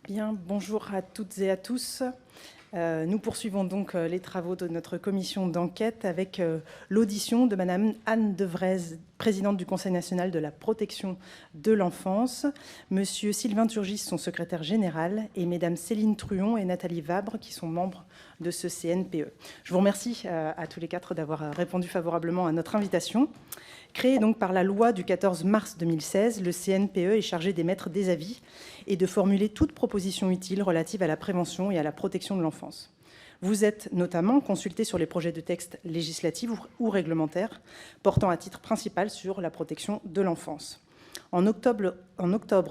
Bien, bonjour à toutes et à tous. Nous poursuivons donc les travaux de notre commission d'enquête avec l'audition de Madame Anne Devrez, présidente du Conseil national de la protection de l'enfance, Monsieur Sylvain Turgis, son secrétaire général, et Mesdames Céline Truon et Nathalie Vabre, qui sont membres de ce CNPE. Je vous remercie à tous les quatre d'avoir répondu favorablement à notre invitation. Créé donc par la loi du 14 mars 2016, le CNPE est chargé d'émettre des avis et de formuler toute proposition utile relative à la prévention et à la protection de l'enfance. Vous êtes notamment consulté sur les projets de textes législatifs ou réglementaires portant à titre principal sur la protection de l'enfance. En octobre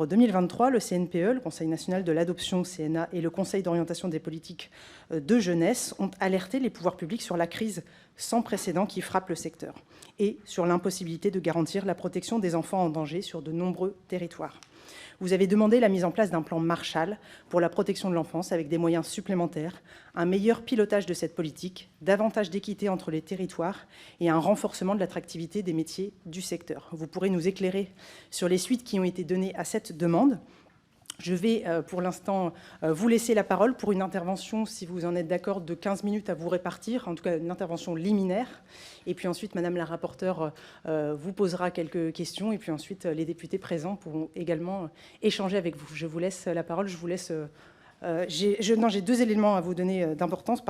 2023, le CNPE, le Conseil national de l'adoption CNA, et le Conseil d'orientation des politiques de jeunesse ont alerté les pouvoirs publics sur la crise sans précédent qui frappe le secteur et sur l'impossibilité de garantir la protection des enfants en danger sur de nombreux territoires. Vous avez demandé la mise en place d'un plan Marshall pour la protection de l'enfance avec des moyens supplémentaires, un meilleur pilotage de cette politique, davantage d'équité entre les territoires et un renforcement de l'attractivité des métiers du secteur. Vous pourrez nous éclairer sur les suites qui ont été données à cette demande. Je vais pour l'instant vous laisser la parole pour une intervention, si vous en êtes d'accord, de 15 minutes à vous répartir, en tout cas une intervention liminaire. Et puis ensuite, Madame la rapporteure vous posera quelques questions. Et puis ensuite, les députés présents pourront également échanger avec vous. Je vous laisse la parole, je vous laisse... j'ai deux éléments à vous donner d'importance.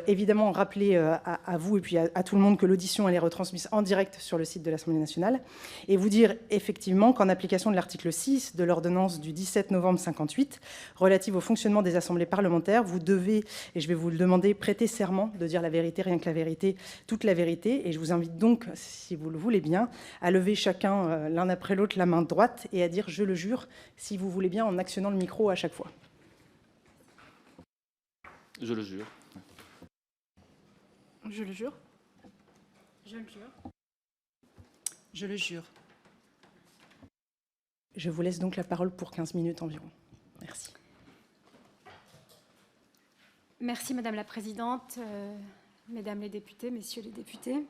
Évidemment, rappeler à vous et puis à tout le monde que l'audition elle est retransmise en direct sur le site de l'Assemblée nationale et vous dire effectivement qu'en application de l'article 6 de l'ordonnance du 17 novembre 58 relative au fonctionnement des assemblées parlementaires, vous devez, et je vais vous le demander, prêter serment de dire la vérité, rien que la vérité, toute la vérité. Et je vous invite donc, si vous le voulez bien, à lever chacun l'un après l'autre la main droite et à dire « je le jure », si vous voulez bien, en actionnant le micro à chaque fois. Je le jure. Je le jure. Je le jure. Je le jure. Je vous laisse donc la parole pour 15 minutes environ. Merci. Merci Madame la Présidente, Mesdames les députés, Messieurs les députés.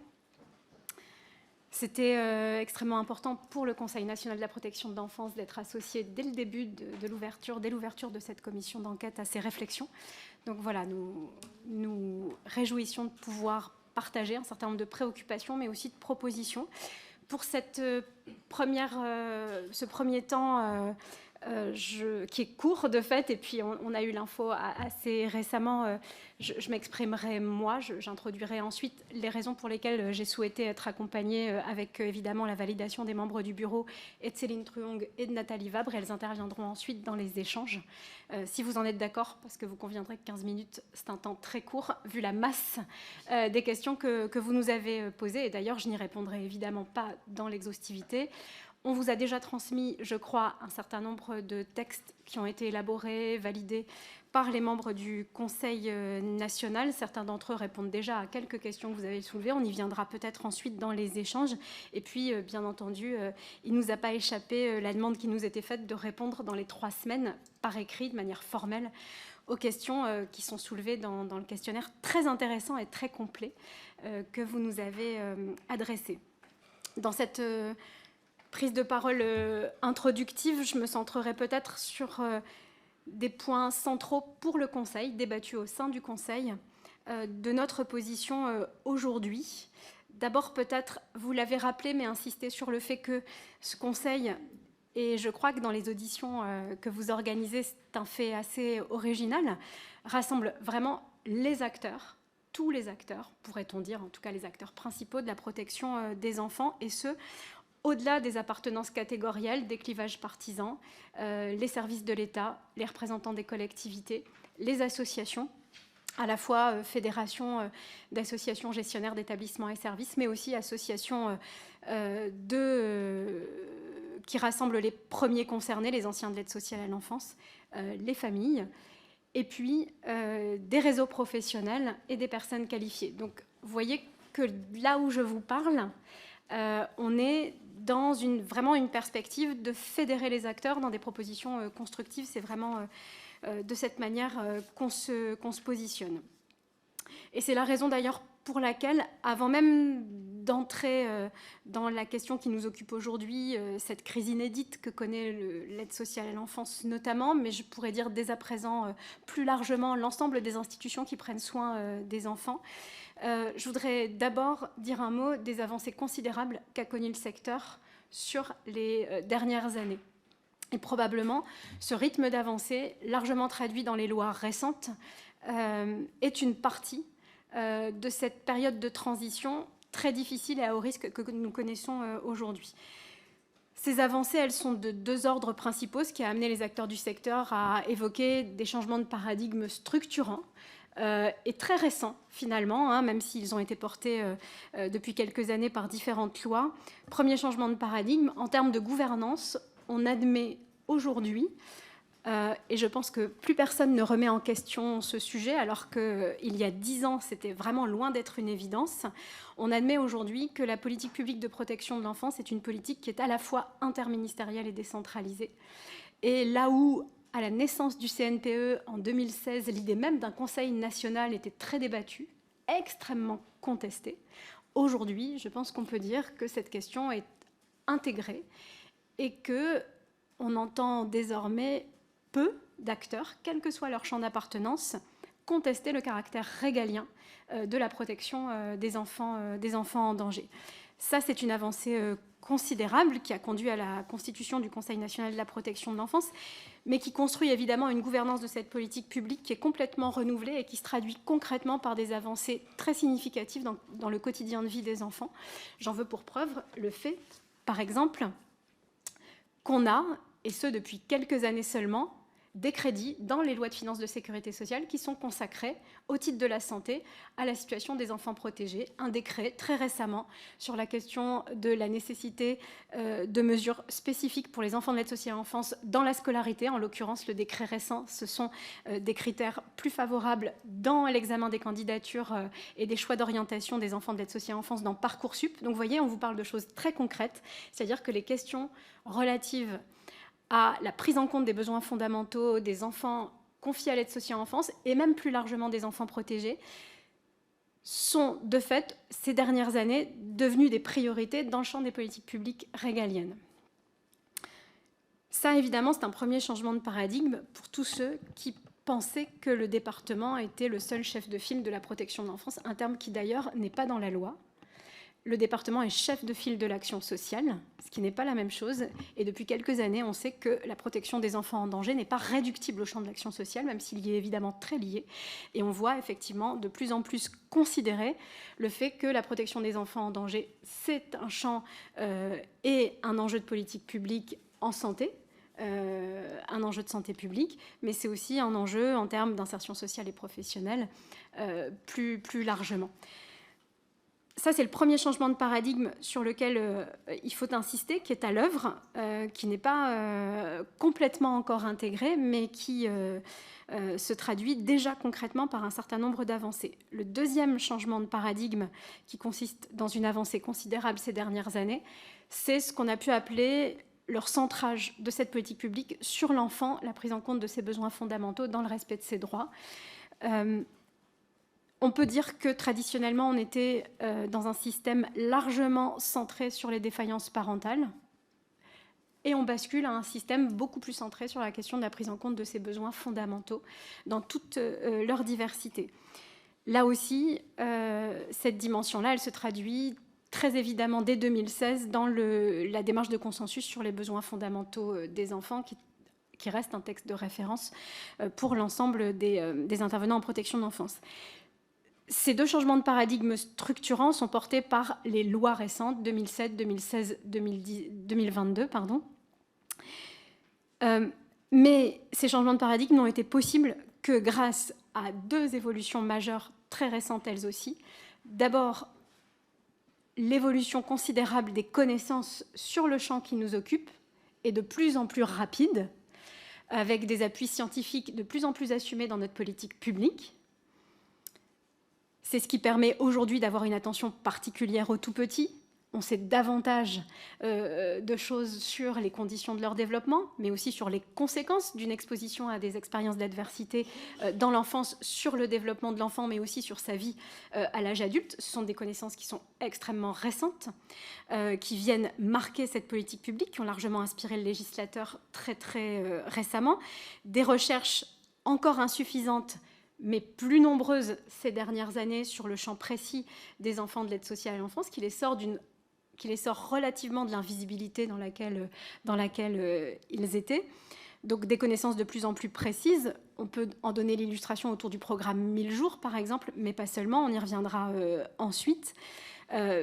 C'était extrêmement important pour le Conseil national de la protection de l'enfance d'être associé dès le début de l'ouverture, dès l'ouverture de cette commission d'enquête à ces réflexions. Donc voilà, nous réjouissons de pouvoir partager un certain nombre de préoccupations, mais aussi de propositions. Pour ce premier temps qui est court de fait, et puis on a eu l'info assez récemment, je m'exprimerai moi, j'introduirai ensuite les raisons pour lesquelles j'ai souhaité être accompagnée avec évidemment la validation des membres du bureau et de Céline Truong et de Nathalie Vabre. Elles interviendront ensuite dans les échanges. Si vous en êtes d'accord, parce que vous conviendrez que 15 minutes, c'est un temps très court, vu la masse des questions que vous nous avez posées. Et d'ailleurs, je n'y répondrai évidemment pas dans l'exhaustivité. On vous a déjà transmis, je crois, un certain nombre de textes qui ont été élaborés, validés par les membres du Conseil national. Certains d'entre eux répondent déjà à quelques questions que vous avez soulevées. On y viendra peut-être ensuite dans les échanges. Et puis, bien entendu, il ne nous a pas échappé la demande qui nous était faite de répondre dans les 3 semaines, par écrit, de manière formelle, aux questions qui sont soulevées dans le questionnaire très intéressant et très complet que vous nous avez adressé. Dans cette prise de parole introductive, je me centrerai peut-être sur des points centraux pour le Conseil, débattus au sein du Conseil, de notre position aujourd'hui. D'abord, peut-être, vous l'avez rappelé, mais insister sur le fait que ce Conseil, et je crois que dans les auditions que vous organisez, c'est un fait assez original, rassemble vraiment les acteurs, tous les acteurs, pourrait-on dire, en tout cas les acteurs principaux de la protection des enfants, et ce, au-delà des appartenances catégorielles, des clivages partisans, les services de l'État, les représentants des collectivités, les associations, à la fois fédérations d'associations gestionnaires d'établissements et services, mais aussi associations qui rassemblent les premiers concernés, les anciens de l'aide sociale à l'enfance, les familles, et puis des réseaux professionnels et des personnes qualifiées. Donc, vous voyez que là où je vous parle, on est dans vraiment une perspective de fédérer les acteurs dans des propositions constructives. C'est vraiment de cette manière qu'on se positionne. Et c'est la raison d'ailleurs pour laquelle, avant même d'entrer dans la question qui nous occupe aujourd'hui, cette crise inédite que connaît l'aide sociale à l'enfance notamment, mais je pourrais dire dès à présent plus largement l'ensemble des institutions qui prennent soin des enfants. Je voudrais d'abord dire un mot des avancées considérables qu'a connues le secteur sur les dernières années. Et probablement, ce rythme d'avancée, largement traduit dans les lois récentes, est une partie de cette période de transition très difficile et à haut risque que nous connaissons aujourd'hui. Ces avancées, elles sont de deux ordres principaux, ce qui a amené les acteurs du secteur à évoquer des changements de paradigme structurants et très récents finalement, même s'ils ont été portés depuis quelques années par différentes lois. Premier changement de paradigme, en termes de gouvernance, on admet aujourd'hui, et je pense que plus personne ne remet en question ce sujet, alors qu'il y a 10 ans, c'était vraiment loin d'être une évidence. On admet aujourd'hui que la politique publique de protection de l'enfance est une politique qui est à la fois interministérielle et décentralisée. Et là où, à la naissance du CNPE en 2016, l'idée même d'un conseil national était très débattue, extrêmement contestée, aujourd'hui, je pense qu'on peut dire que cette question est intégrée et qu'on entend désormais peu d'acteurs, quel que soit leur champ d'appartenance, contester le caractère régalien de la protection des enfants en danger. Ça, c'est une avancée considérable qui a conduit à la constitution du Conseil national de la protection de l'enfance, mais qui construit évidemment une gouvernance de cette politique publique qui est complètement renouvelée et qui se traduit concrètement par des avancées très significatives dans le quotidien de vie des enfants. J'en veux pour preuve le fait, par exemple, qu'on a, et ce depuis quelques années seulement, des crédits dans les lois de finances de sécurité sociale qui sont consacrés au titre de la santé à la situation des enfants protégés. Un décret très récemment sur la question de la nécessité de mesures spécifiques pour les enfants de l'aide sociale à l'enfance dans la scolarité. En l'occurrence, le décret récent, ce sont des critères plus favorables dans l'examen des candidatures et des choix d'orientation des enfants de l'aide sociale à l'enfance dans Parcoursup. Donc vous voyez, on vous parle de choses très concrètes, c'est-à-dire que les questions relatives à la prise en compte des besoins fondamentaux des enfants confiés à l'aide sociale à l'enfance et même plus largement des enfants protégés sont de fait, ces dernières années, devenues des priorités dans le champ des politiques publiques régaliennes. Ça, évidemment, c'est un premier changement de paradigme pour tous ceux qui pensaient que le département était le seul chef de file de la protection de l'enfance, un terme qui d'ailleurs n'est pas dans la loi. Le département est chef de file de l'action sociale, ce qui n'est pas la même chose. Et depuis quelques années, on sait que la protection des enfants en danger n'est pas réductible au champ de l'action sociale, même s'il y est évidemment très lié. Et on voit effectivement de plus en plus considérer le fait que la protection des enfants en danger, c'est un champ et un enjeu de politique publique en santé, un enjeu de santé publique, mais c'est aussi un enjeu en termes d'insertion sociale et professionnelle plus largement. Ça, c'est le premier changement de paradigme sur lequel il faut insister, qui est à l'œuvre, qui n'est pas complètement encore intégré, mais qui se traduit déjà concrètement par un certain nombre d'avancées. Le deuxième changement de paradigme, qui consiste dans une avancée considérable ces dernières années, c'est ce qu'on a pu appeler le recentrage de cette politique publique sur l'enfant, la prise en compte de ses besoins fondamentaux dans le respect de ses droits. On peut dire que traditionnellement, on était dans un système largement centré sur les défaillances parentales et on bascule à un système beaucoup plus centré sur la question de la prise en compte de ces besoins fondamentaux dans toute leur diversité. Là aussi, cette dimension-là, elle se traduit très évidemment dès 2016 dans la démarche de consensus sur les besoins fondamentaux des enfants qui reste un texte de référence pour l'ensemble des intervenants en protection de l'enfance. Ces deux changements de paradigme structurants sont portés par les lois récentes 2007, 2016, 2022. Mais ces changements de paradigme n'ont été possibles que grâce à deux évolutions majeures très récentes elles aussi. D'abord, l'évolution considérable des connaissances sur le champ qui nous occupe est de plus en plus rapide, avec des appuis scientifiques de plus en plus assumés dans notre politique publique. C'est ce qui permet aujourd'hui d'avoir une attention particulière aux tout-petits, on sait davantage de choses sur les conditions de leur développement, mais aussi sur les conséquences d'une exposition à des expériences d'adversité dans l'enfance, sur le développement de l'enfant, mais aussi sur sa vie à l'âge adulte. Ce sont des connaissances qui sont extrêmement récentes, qui viennent marquer cette politique publique, qui ont largement inspiré le législateur très récemment. Des recherches encore insuffisantes, mais plus nombreuses ces dernières années sur le champ précis des enfants de l'aide sociale à l'enfance, qui les sort relativement de l'invisibilité dans laquelle ils étaient. Donc des connaissances de plus en plus précises. On peut en donner l'illustration autour du programme 1000 jours, par exemple, mais pas seulement, on y reviendra ensuite.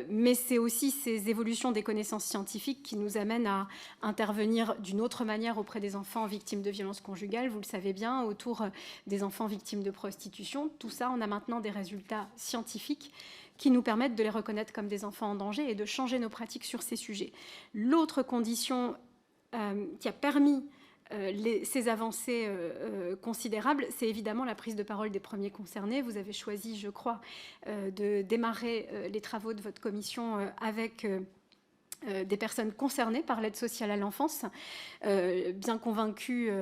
Mais c'est aussi ces évolutions des connaissances scientifiques qui nous amènent à intervenir d'une autre manière auprès des enfants victimes de violences conjugales, vous le savez bien, autour des enfants victimes de prostitution. Tout ça, on a maintenant des résultats scientifiques qui nous permettent de les reconnaître comme des enfants en danger et de changer nos pratiques sur ces sujets. L'autre condition qui a permis ces avancées considérables, c'est évidemment la prise de parole des premiers concernés. Vous avez choisi, je crois, de démarrer les travaux de votre commission avec des personnes concernées par l'aide sociale à l'enfance, bien convaincues,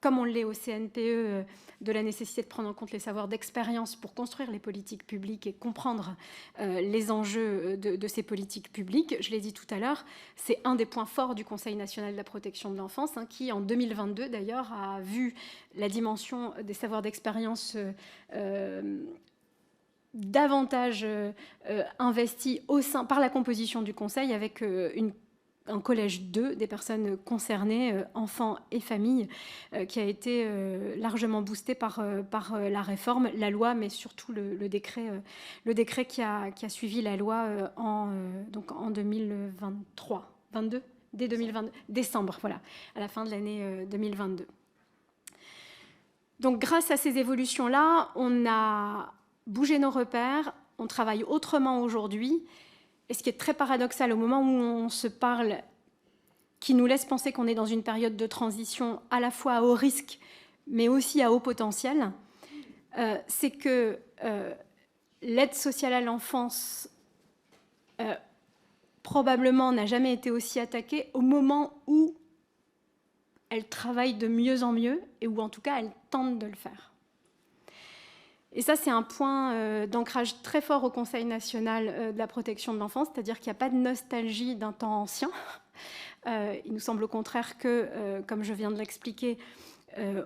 comme on l'est au CNPE, de la nécessité de prendre en compte les savoirs d'expérience pour construire les politiques publiques et comprendre les enjeux de ces politiques publiques. Je l'ai dit tout à l'heure, c'est un des points forts du Conseil national de la protection de l'enfance, qui, en 2022 d'ailleurs, a vu la dimension des savoirs d'expérience davantage investie par la composition du Conseil, avec un collège 2 des personnes concernées, enfants et familles, qui a été largement boosté par la réforme, la loi, mais surtout le décret qui a suivi la loi donc en 2023, 22, dès 2022, décembre, voilà, à la fin de l'année 2022. Donc grâce à ces évolutions-là, on a bougé nos repères, on travaille autrement aujourd'hui. Et ce qui est très paradoxal au moment où on se parle, qui nous laisse penser qu'on est dans une période de transition à la fois à haut risque, mais aussi à haut potentiel, c'est que l'aide sociale à l'enfance probablement n'a jamais été aussi attaquée au moment où elle travaille de mieux en mieux, et où en tout cas elle tente de le faire. Et ça, c'est un point d'ancrage très fort au Conseil national de la protection de l'enfance, c'est-à-dire qu'il n'y a pas de nostalgie d'un temps ancien. Il nous semble au contraire que, comme je viens de l'expliquer,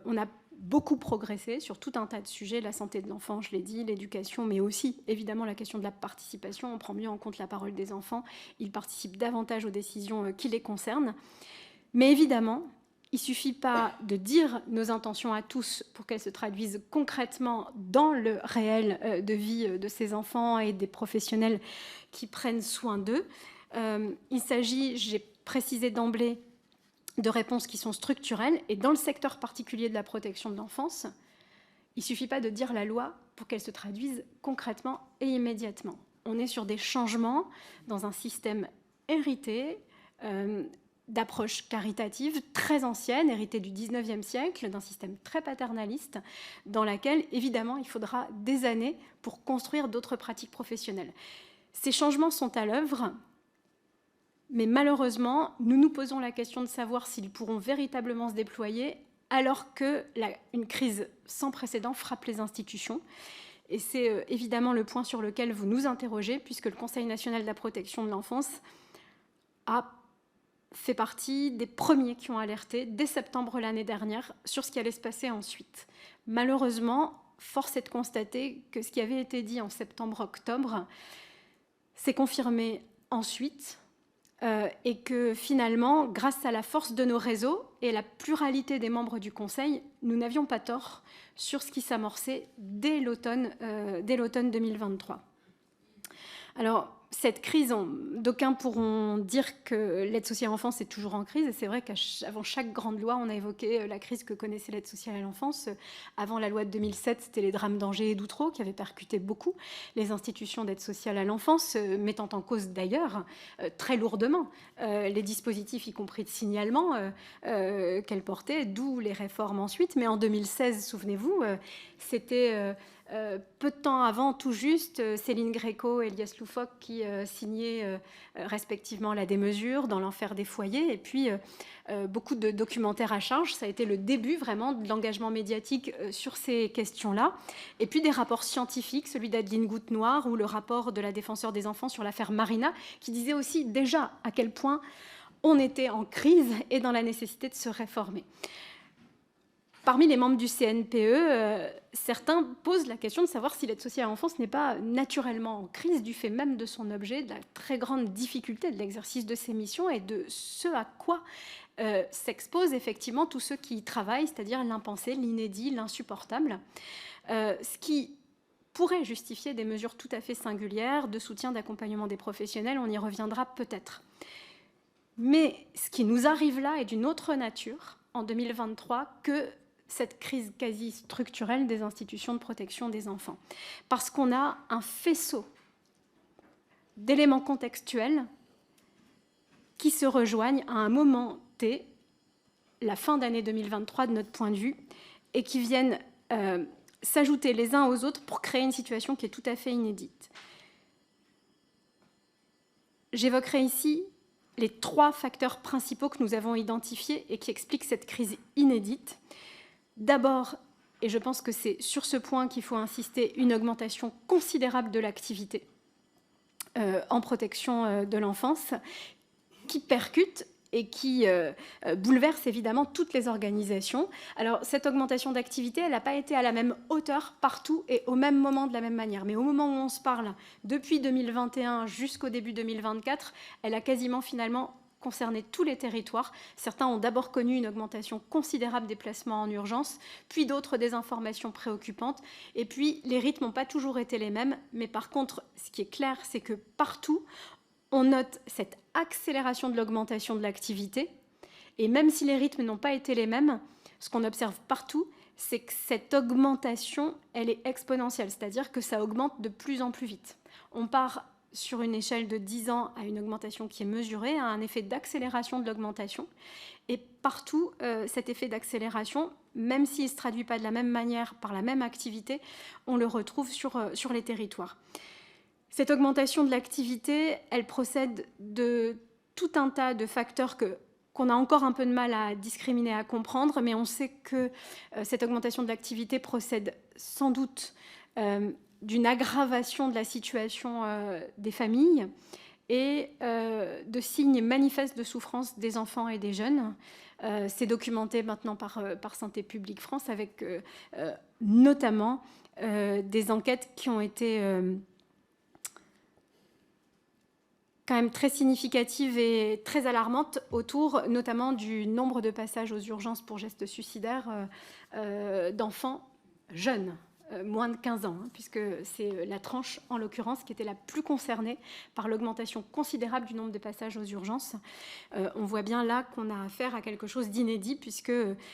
on a beaucoup progressé sur tout un tas de sujets, la santé de l'enfant, je l'ai dit, l'éducation, mais aussi, évidemment, la question de la participation. On prend mieux en compte la parole des enfants, ils participent davantage aux décisions qui les concernent. Mais évidemment, il ne suffit pas de dire nos intentions à tous pour qu'elles se traduisent concrètement dans le réel de vie de ces enfants et des professionnels qui prennent soin d'eux. Il s'agit, j'ai précisé d'emblée, de réponses qui sont structurelles. Et dans le secteur particulier de la protection de l'enfance, il ne suffit pas de dire la loi pour qu'elle se traduise concrètement et immédiatement. On est sur des changements dans un système hérité, d'approche caritative très ancienne, héritée du 19e siècle, d'un système très paternaliste, dans laquelle, évidemment, il faudra des années pour construire d'autres pratiques professionnelles. Ces changements sont à l'œuvre, mais malheureusement, nous nous posons la question de savoir s'ils pourront véritablement se déployer alors qu'une crise sans précédent frappe les institutions. Et c'est évidemment le point sur lequel vous nous interrogez, puisque le Conseil national de la protection de l'enfance a fait partie des premiers qui ont alerté dès septembre l'année dernière sur ce qui allait se passer ensuite. Malheureusement, force est de constater que ce qui avait été dit en septembre-octobre s'est confirmé ensuite et que finalement, grâce à la force de nos réseaux et la pluralité des membres du Conseil, nous n'avions pas tort sur ce qui s'amorçait dès l'automne 2023. Alors, cette crise, d'aucuns pourront dire que l'aide sociale à l'enfance est toujours en crise, et c'est vrai qu'avant chaque grande loi, on a évoqué la crise que connaissait l'aide sociale à l'enfance. Avant la loi de 2007, c'était les drames d'Angers et d'Outreau qui avaient percuté beaucoup les institutions d'aide sociale à l'enfance, mettant en cause d'ailleurs très lourdement les dispositifs, y compris de signalement, qu'elles portaient, d'où les réformes ensuite. Mais en 2016, souvenez-vous, c'était peu de temps avant, tout juste, Céline Gréco et Elias Loufoque qui signaient respectivement La démesure, Dans l'enfer des foyers, et puis beaucoup de documentaires à charge. Ça a été le début vraiment de l'engagement médiatique sur ces questions-là. Et puis des rapports scientifiques, celui d'Adeline Goutte-Noire ou le rapport de la défenseure des enfants sur l'affaire Marina, qui disait aussi déjà à quel point on était en crise et dans la nécessité de se réformer. Parmi les membres du CNPE, certains posent la question de savoir si l'aide sociale à l'enfance n'est pas naturellement en crise du fait même de son objet, de la très grande difficulté de l'exercice de ses missions et de ce à quoi s'exposent effectivement tous ceux qui y travaillent, c'est-à-dire l'impensé, l'inédit, l'insupportable, ce qui pourrait justifier des mesures tout à fait singulières de soutien, d'accompagnement des professionnels. On y reviendra peut-être. Mais ce qui nous arrive là est d'une autre nature en 2023 que cette crise quasi structurelle des institutions de protection des enfants. Parce qu'on a un faisceau d'éléments contextuels qui se rejoignent à un moment T, la fin d'année 2023 de notre point de vue, et qui viennent s'ajouter les uns aux autres pour créer une situation qui est tout à fait inédite. J'évoquerai ici les 3 facteurs principaux que nous avons identifiés et qui expliquent cette crise inédite. D'abord, et je pense que c'est sur ce point qu'il faut insister, une augmentation considérable de l'activité en protection de l'enfance qui percute et qui bouleverse évidemment toutes les organisations. Alors, cette augmentation d'activité, elle n'a pas été à la même hauteur partout et au même moment de la même manière. Mais au moment où on se parle, depuis 2021 jusqu'au début 2024, elle a quasiment finalement concerné tous les territoires. Certains ont d'abord connu une augmentation considérable des placements en urgence, puis d'autres des informations préoccupantes. Et puis, les rythmes n'ont pas toujours été les mêmes. Mais par contre, ce qui est clair, c'est que partout, on note cette accélération de l'augmentation de l'activité. Et même si les rythmes n'ont pas été les mêmes, ce qu'on observe partout, c'est que cette augmentation, elle est exponentielle, c'est-à-dire que ça augmente de plus en plus vite. On part sur une échelle de 10 ans à une augmentation qui est mesurée, à un effet d'accélération de l'augmentation. Et partout, cet effet d'accélération, même s'il ne se traduit pas de la même manière par la même activité, on le retrouve sur les territoires. Cette augmentation de l'activité, elle procède de tout un tas de facteurs qu'on a encore un peu de mal à discriminer, à comprendre, mais on sait que cette augmentation de l'activité procède sans doute d'une aggravation de la situation des familles et de signes manifestes de souffrance des enfants et des jeunes. C'est documenté maintenant par Santé publique France avec notamment des enquêtes qui ont été quand même très significative et très alarmante autour notamment du nombre de passages aux urgences pour gestes suicidaires d'enfants jeunes, moins de 15 ans, puisque c'est la tranche, en l'occurrence, qui était la plus concernée par l'augmentation considérable du nombre de passages aux urgences. On voit bien là qu'on a affaire à quelque chose d'inédit, puisque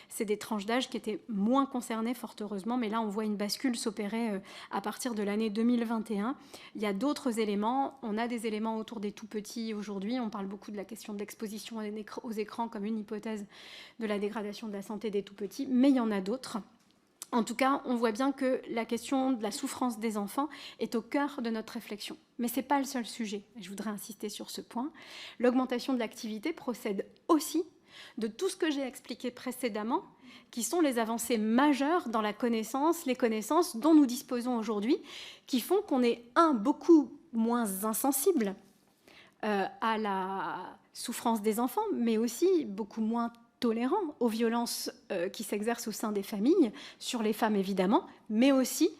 c'est des tranches d'âge qui étaient moins concernées, fort heureusement, mais là, on voit une bascule s'opérer à partir de l'année 2021. Il y a d'autres éléments. On a des éléments autour des tout-petits aujourd'hui. On parle beaucoup de la question de l'exposition aux écrans comme une hypothèse de la dégradation de la santé des tout-petits, mais il y en a d'autres. En tout cas, on voit bien que la question de la souffrance des enfants est au cœur de notre réflexion. Mais ce n'est pas le seul sujet. Je voudrais insister sur ce point. L'augmentation de l'activité procède aussi de tout ce que j'ai expliqué précédemment, qui sont les avancées majeures dans la connaissance, les connaissances dont nous disposons aujourd'hui, qui font qu'on est, beaucoup moins insensible à la souffrance des enfants, mais aussi beaucoup moins tolérant aux violences qui s'exercent au sein des familles, sur les femmes évidemment, mais aussi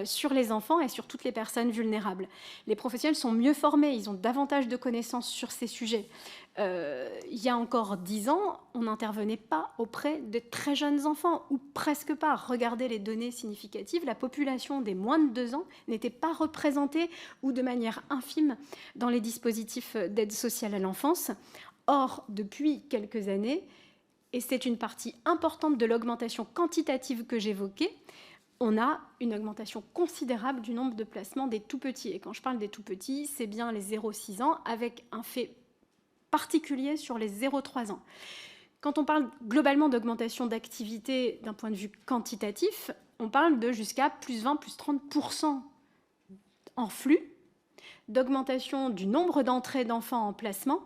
sur les enfants et sur toutes les personnes vulnérables. Les professionnels sont mieux formés, ils ont davantage de connaissances sur ces sujets. Il y a encore 10 ans, on n'intervenait pas auprès de très jeunes enfants, ou presque pas. Regardez les données significatives, la population des moins de 2 ans n'était pas représentée, ou de manière infime, dans les dispositifs d'aide sociale à l'enfance. Or, depuis quelques années, et c'est une partie importante de l'augmentation quantitative que j'évoquais, on a une augmentation considérable du nombre de placements des tout-petits. Et quand je parle des tout-petits, c'est bien les 0-6 ans, avec un fait particulier sur les 0-3 ans. Quand on parle globalement d'augmentation d'activité d'un point de vue quantitatif, on parle de jusqu'à plus 20, plus 30% en flux, d'augmentation du nombre d'entrées d'enfants en placement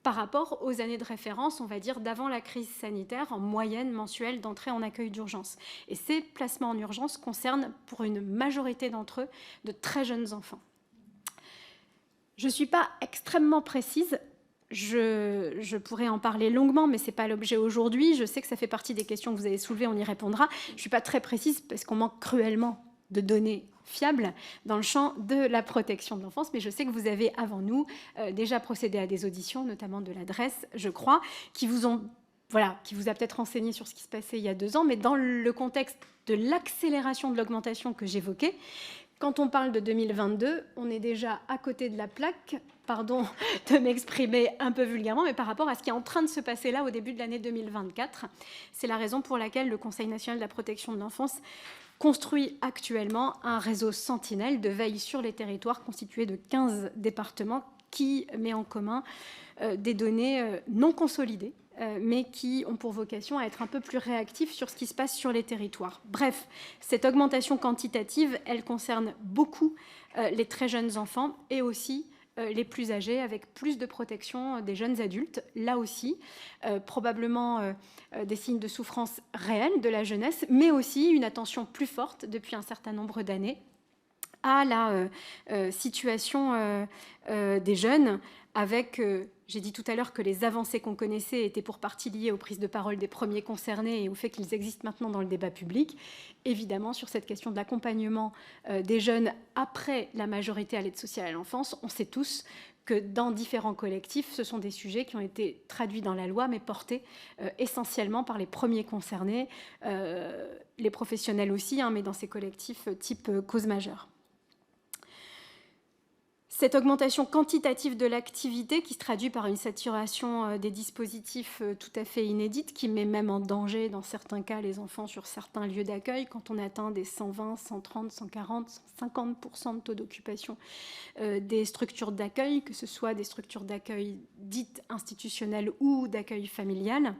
par rapport aux années de référence, on va dire, d'avant la crise sanitaire, en moyenne mensuelle d'entrée en accueil d'urgence. Et ces placements en urgence concernent, pour une majorité d'entre eux, de très jeunes enfants. Je ne suis pas extrêmement précise. Je pourrais en parler longuement, mais ce n'est pas l'objet aujourd'hui. Je sais que ça fait partie des questions que vous avez soulevées, on y répondra. Je ne suis pas très précise parce qu'on manque cruellement de données fiables dans le champ de la protection de l'enfance, mais je sais que vous avez avant nous déjà procédé à des auditions, notamment de l'adresse, je crois, qui vous a peut-être renseigné sur ce qui se passait il y a 2 ans, mais dans le contexte de l'accélération de l'augmentation que j'évoquais. Quand on parle de 2022, on est déjà à côté de la plaque, pardon de m'exprimer un peu vulgairement, mais par rapport à ce qui est en train de se passer là au début de l'année 2024. C'est la raison pour laquelle le Conseil national de la protection de l'enfance construit actuellement un réseau sentinelle de veille sur les territoires constitué de 15 départements qui met en commun des données non consolidées, mais qui ont pour vocation à être un peu plus réactifs sur ce qui se passe sur les territoires. Bref, cette augmentation quantitative, elle concerne beaucoup les très jeunes enfants et aussi les plus âgés, avec plus de protection des jeunes adultes. Là aussi, probablement des signes de souffrance réelle de la jeunesse, mais aussi une attention plus forte depuis un certain nombre d'années à la situation des jeunes, avec, j'ai dit tout à l'heure que les avancées qu'on connaissait étaient pour partie liées aux prises de parole des premiers concernés et au fait qu'ils existent maintenant dans le débat public. Évidemment, sur cette question de l'accompagnement des jeunes après la majorité à l'aide sociale à l'enfance, on sait tous que dans différents collectifs, ce sont des sujets qui ont été traduits dans la loi, mais portés essentiellement par les premiers concernés, les professionnels aussi, mais dans ces collectifs type cause majeure. Cette augmentation quantitative de l'activité qui se traduit par une saturation des dispositifs tout à fait inédite, qui met même en danger dans certains cas les enfants sur certains lieux d'accueil, quand on atteint des 120, 130, 140, 150% de taux d'occupation des structures d'accueil, que ce soit des structures d'accueil dites institutionnelles ou d'accueil familial,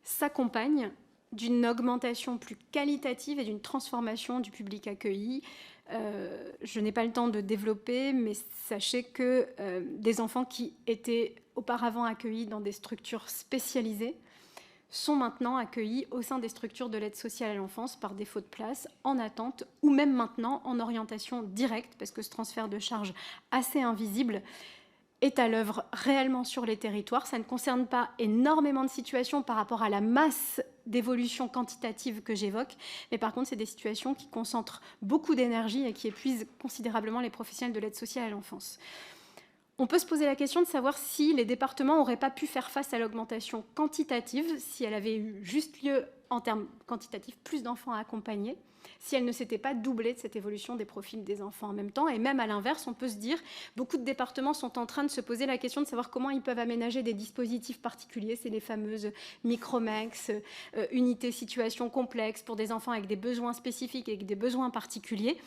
s'accompagne d'une augmentation plus qualitative et d'une transformation du public accueilli. Je n'ai pas le temps de développer, mais sachez que des enfants qui étaient auparavant accueillis dans des structures spécialisées sont maintenant accueillis au sein des structures de l'aide sociale à l'enfance par défaut de place, en attente, ou même maintenant en orientation directe, parce que ce transfert de charge assez invisible est à l'œuvre réellement sur les territoires. Ça ne concerne pas énormément de situations par rapport à la masse d'évolution quantitative que j'évoque, mais par contre, c'est des situations qui concentrent beaucoup d'énergie et qui épuisent considérablement les professionnels de l'aide sociale à l'enfance. On peut se poser la question de savoir si les départements n'auraient pas pu faire face à l'augmentation quantitative, si elle avait eu juste lieu en termes quantitatifs, plus d'enfants à accompagner, si elle ne s'était pas doublée de cette évolution des profils des enfants en même temps. Et même à l'inverse, on peut se dire, beaucoup de départements sont en train de se poser la question de savoir comment ils peuvent aménager des dispositifs particuliers. C'est les fameuses micromex, unités situations complexes pour des enfants avec des besoins spécifiques et avec des besoins particuliers.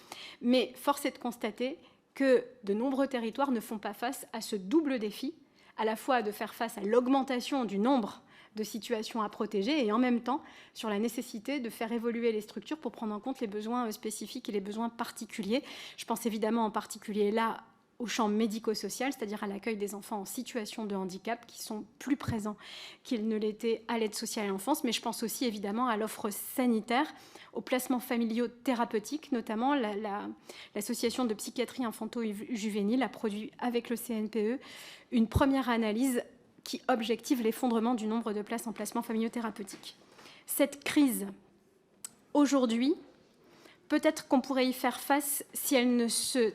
Mais force est de constater que de nombreux territoires ne font pas face à ce double défi, à la fois de faire face à l'augmentation du nombre de situations à protéger et en même temps sur la nécessité de faire évoluer les structures pour prendre en compte les besoins spécifiques et les besoins particuliers. Je pense évidemment en particulier là au champ médico-social, c'est-à-dire à l'accueil des enfants en situation de handicap qui sont plus présents qu'ils ne l'étaient à l'aide sociale à l'enfance, mais je pense aussi évidemment à l'offre sanitaire, aux placements familiaux thérapeutiques, notamment l'association de psychiatrie infanto-juvénile a produit avec le CNPE une première analyse qui objective l'effondrement du nombre de places en placement familiaux thérapeutiques. Cette crise, aujourd'hui, peut-être qu'on pourrait y faire face si elle ne se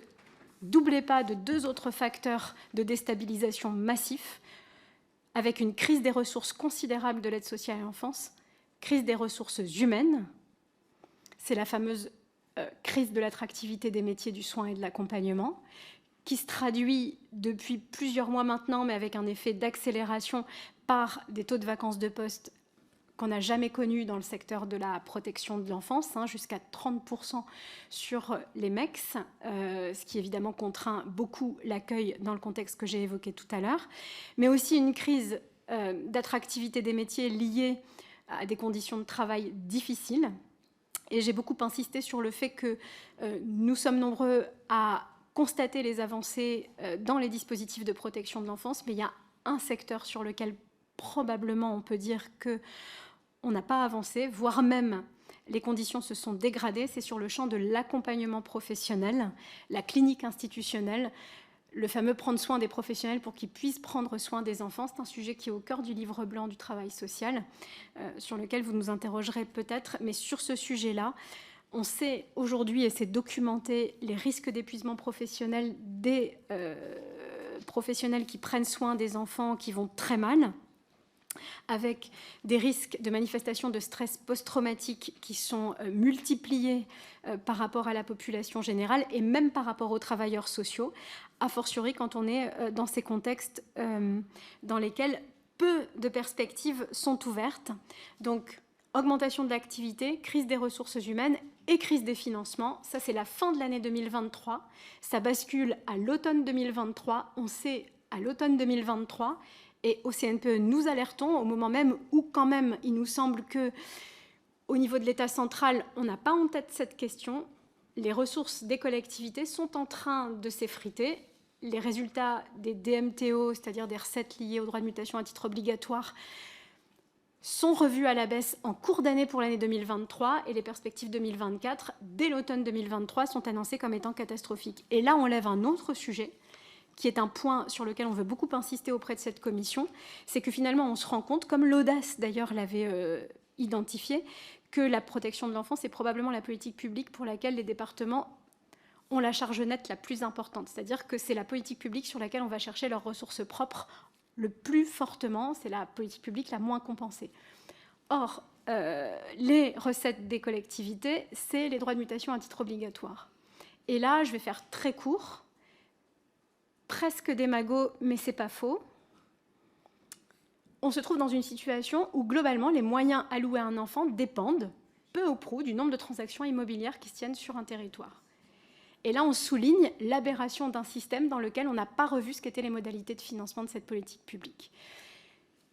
doublait pas de 2 autres facteurs de déstabilisation massifs, avec une crise des ressources considérable de l'aide sociale à l'enfance, crise des ressources humaines, c'est la fameuse crise de l'attractivité des métiers du soin et de l'accompagnement, qui se traduit depuis plusieurs mois maintenant, mais avec un effet d'accélération par des taux de vacances de poste qu'on n'a jamais connus dans le secteur de la protection de l'enfance, jusqu'à 30% sur les MEX, ce qui évidemment contraint beaucoup l'accueil dans le contexte que j'ai évoqué tout à l'heure, mais aussi une crise d'attractivité des métiers liée à des conditions de travail difficiles. Et j'ai beaucoup insisté sur le fait que nous sommes nombreux à constater les avancées dans les dispositifs de protection de l'enfance, mais il y a un secteur sur lequel probablement on peut dire qu'on n'a pas avancé, voire même les conditions se sont dégradées, c'est sur le champ de l'accompagnement professionnel, la clinique institutionnelle, le fameux prendre soin des professionnels pour qu'ils puissent prendre soin des enfants. C'est un sujet qui est au cœur du livre blanc du travail social, sur lequel vous nous interrogerez peut-être, mais sur ce sujet-là, on sait aujourd'hui, et c'est documenté, les risques d'épuisement professionnel des professionnels qui prennent soin des enfants qui vont très mal, avec des risques de manifestations de stress post-traumatique qui sont multipliés par rapport à la population générale et même par rapport aux travailleurs sociaux, a fortiori quand on est dans ces contextes dans lesquels peu de perspectives sont ouvertes. Donc, augmentation de l'activité, crise des ressources humaines et crise des financements. Ça, c'est la fin de l'année 2023. Ça bascule à l'automne 2023. On sait à l'automne 2023. Et au CNPE, nous alertons au moment même où, quand même, il nous semble qu'au niveau de l'État central, on n'a pas en tête cette question. Les ressources des collectivités sont en train de s'effriter. Les résultats des DMTO, c'est-à-dire des recettes liées aux droits de mutation à titre obligatoire, sont revus à la baisse en cours d'année pour l'année 2023 et les perspectives 2024, dès l'automne 2023, sont annoncées comme étant catastrophiques. Et là, on lève un autre sujet, qui est un point sur lequel on veut beaucoup insister auprès de cette commission, c'est que finalement on se rend compte, comme l'audace d'ailleurs l'avait identifié, que la protection de l'enfance est probablement la politique publique pour laquelle les départements ont la charge nette la plus importante. C'est-à-dire que c'est la politique publique sur laquelle on va chercher leurs ressources propres le plus fortement, c'est la politique publique la moins compensée. Or, les recettes des collectivités, c'est les droits de mutation à titre obligatoire. Et là, je vais faire très court, presque démago, mais c'est pas faux. On se trouve dans une situation où, globalement, les moyens alloués à un enfant dépendent, peu ou prou, du nombre de transactions immobilières qui se tiennent sur un territoire. Et là, on souligne l'aberration d'un système dans lequel on n'a pas revu ce qu'étaient les modalités de financement de cette politique publique.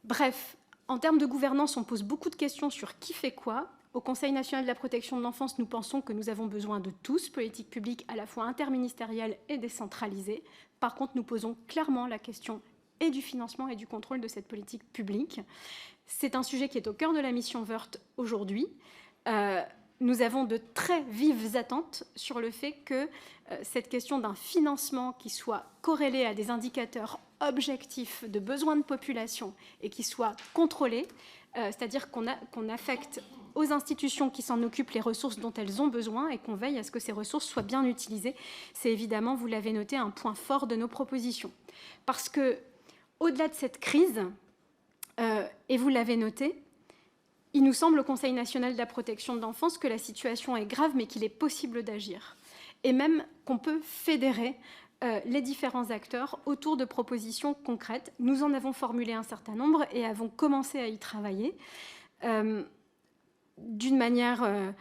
Bref, en termes de gouvernance, on pose beaucoup de questions sur qui fait quoi. Au Conseil national de la protection de l'enfance, nous pensons que nous avons besoin de tous, politique publique à la fois interministérielle et décentralisée. Par contre, nous posons clairement la question et du financement et du contrôle de cette politique publique. C'est un sujet qui est au cœur de la mission Woerth aujourd'hui. Nous avons de très vives attentes sur le fait que cette question d'un financement qui soit corrélé à des indicateurs objectifs de besoins de population et qui soit contrôlé, c'est-à-dire qu'on affecte aux institutions qui s'en occupent les ressources dont elles ont besoin et qu'on veille à ce que ces ressources soient bien utilisées. C'est évidemment, vous l'avez noté, un point fort de nos propositions. Parce que, au-delà de cette crise, et vous l'avez noté, il nous semble au Conseil national de la protection de l'enfance que la situation est grave, mais qu'il est possible d'agir. Et même qu'on peut fédérer les différents acteurs autour de propositions concrètes. Nous en avons formulé un certain nombre et avons commencé à y travailler d'une manière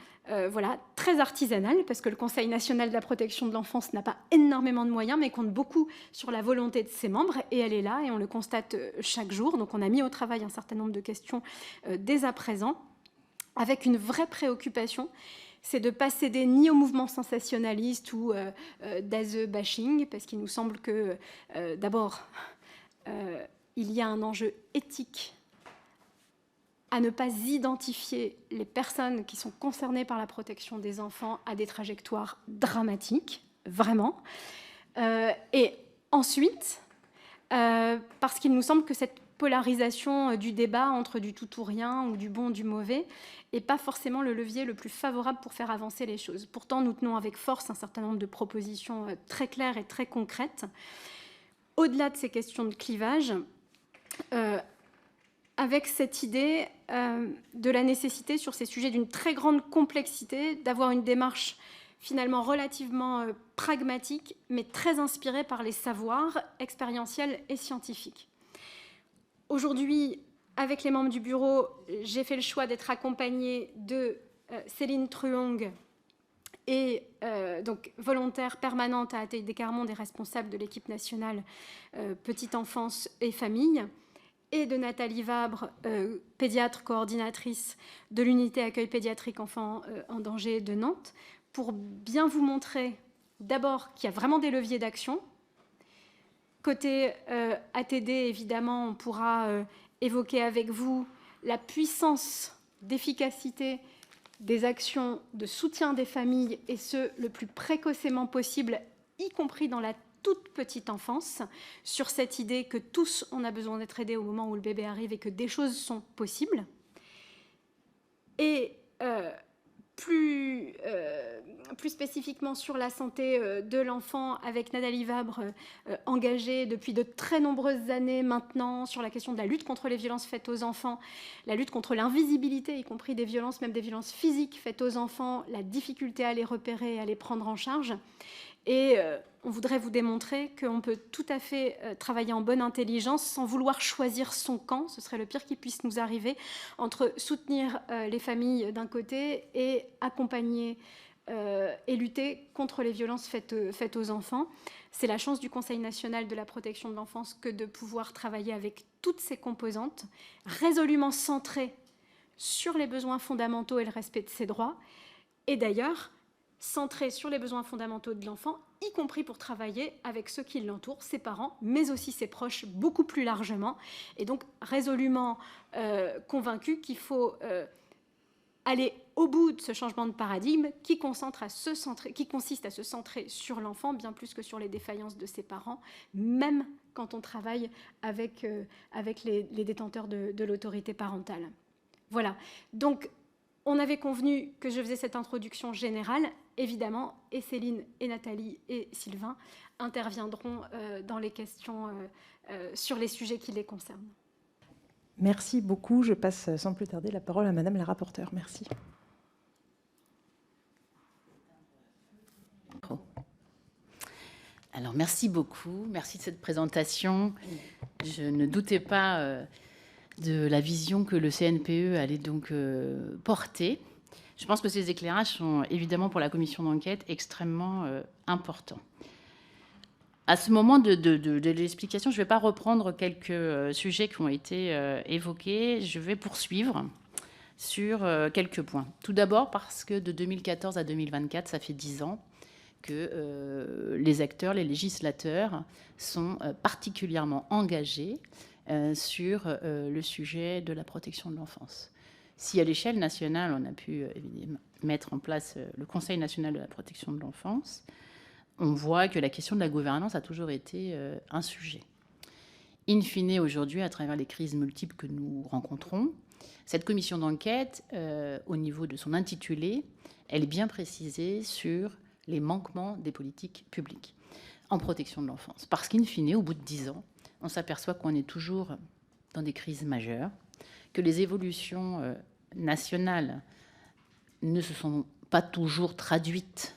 très artisanale, parce que le Conseil national de la protection de l'enfance n'a pas énormément de moyens, mais compte beaucoup sur la volonté de ses membres, et elle est là, et on le constate chaque jour. Donc on a mis au travail un certain nombre de questions dès à présent, avec une vraie préoccupation, c'est de ne pas céder ni au mouvement sensationnaliste ou d'ASE bashing, parce qu'il nous semble que, d'abord, il y a un enjeu éthique à ne pas identifier les personnes qui sont concernées par la protection des enfants à des trajectoires dramatiques, vraiment. Et ensuite, parce qu'il nous semble que cette polarisation du débat entre du tout ou rien ou du bon ou du mauvais n'est pas forcément le levier le plus favorable pour faire avancer les choses. Pourtant, nous tenons avec force un certain nombre de propositions très claires et très concrètes. Au-delà de ces questions de clivage, avec cette idée de la nécessité, sur ces sujets d'une très grande complexité, d'avoir une démarche finalement relativement pragmatique, mais très inspirée par les savoirs expérientiels et scientifiques. Aujourd'hui, avec les membres du bureau, j'ai fait le choix d'être accompagnée de Céline Truong, et donc volontaire permanente à ATD Carmonde et responsable de l'équipe nationale Petite Enfance et Famille. et de Nathalie Vabre, pédiatre coordinatrice de l'unité accueil pédiatrique enfants en danger de Nantes, pour bien vous montrer d'abord qu'il y a vraiment des leviers d'action. Côté ATD, évidemment, on pourra évoquer avec vous la puissance d'efficacité des actions de soutien des familles, et ce, le plus précocement possible, y compris dans la toute petite enfance, sur cette idée que tous, on a besoin d'être aidés au moment où le bébé arrive et que des choses sont possibles. Et plus spécifiquement sur la santé de l'enfant, avec Nathalie Vabre engagée depuis de très nombreuses années maintenant sur la question de la lutte contre les violences faites aux enfants, la lutte contre l'invisibilité, y compris des violences, même des violences physiques faites aux enfants, la difficulté à les repérer et à les prendre en charge. Et on voudrait vous démontrer qu'on peut tout à fait travailler en bonne intelligence sans vouloir choisir son camp. Ce serait le pire qui puisse nous arriver, entre soutenir les familles d'un côté et accompagner et lutter contre les violences faites aux enfants. C'est la chance du Conseil national de la protection de l'enfance que de pouvoir travailler avec toutes ces composantes, résolument centrées sur les besoins fondamentaux et le respect de ses droits. Et d'ailleurs, centré sur les besoins fondamentaux de l'enfant, y compris pour travailler avec ceux qui l'entourent, ses parents, mais aussi ses proches, beaucoup plus largement. Et donc résolument convaincu qu'il faut aller au bout de ce changement de paradigme qui consiste à se centrer sur l'enfant bien plus que sur les défaillances de ses parents, même quand on travaille avec les détenteurs de l'autorité parentale. Voilà. Donc, on avait convenu que je faisais cette introduction générale, évidemment, et Céline, et Nathalie, et Sylvain interviendront dans les questions sur les sujets qui les concernent. Merci beaucoup. Je passe sans plus tarder la parole à Madame la rapporteure. Merci. Alors, merci beaucoup. Merci de cette présentation. Je ne doutais pas de la vision que le CNPE allait donc porter. Je pense que ces éclairages sont évidemment pour la commission d'enquête extrêmement importants. À ce moment de l'explication, je ne vais pas reprendre quelques sujets qui ont été évoqués. Je vais poursuivre sur quelques points. Tout d'abord parce que de 2014 à 2024, ça fait 10 ans que les acteurs, les législateurs sont particulièrement engagés sur le sujet de la protection de l'enfance. Si à l'échelle nationale, on a pu évidemment mettre en place le Conseil national de la protection de l'enfance, on voit que la question de la gouvernance a toujours été un sujet. In fine, aujourd'hui, à travers les crises multiples que nous rencontrons, cette commission d'enquête, au niveau de son intitulé, elle est bien précisée sur les manquements des politiques publiques en protection de l'enfance. Parce qu'in fine, au bout de 10 ans, on s'aperçoit qu'on est toujours dans des crises majeures, que les évolutions nationales ne se sont pas toujours traduites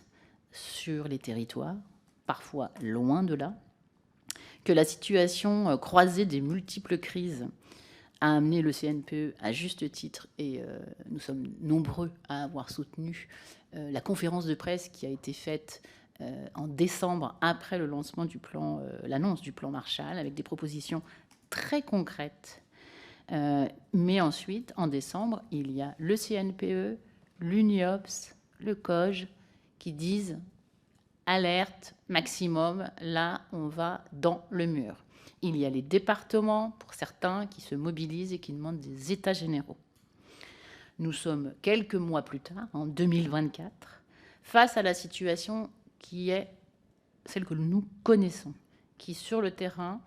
sur les territoires, parfois loin de là, que la situation croisée des multiples crises a amené le CNPE à juste titre, et nous sommes nombreux à avoir soutenu la conférence de presse qui a été faite en décembre après le lancement du plan, l'annonce du plan Marshall, avec des propositions très concrètes. Mais ensuite, en décembre, il y a le CNPE, l'UNIOPS, le COJ, qui disent alerte maximum, là on va dans le mur. Il y a les départements, pour certains, qui se mobilisent et qui demandent des états généraux. Nous sommes quelques mois plus tard, en 2024, face à la situation qui est celle que nous connaissons, qui sur le terrain,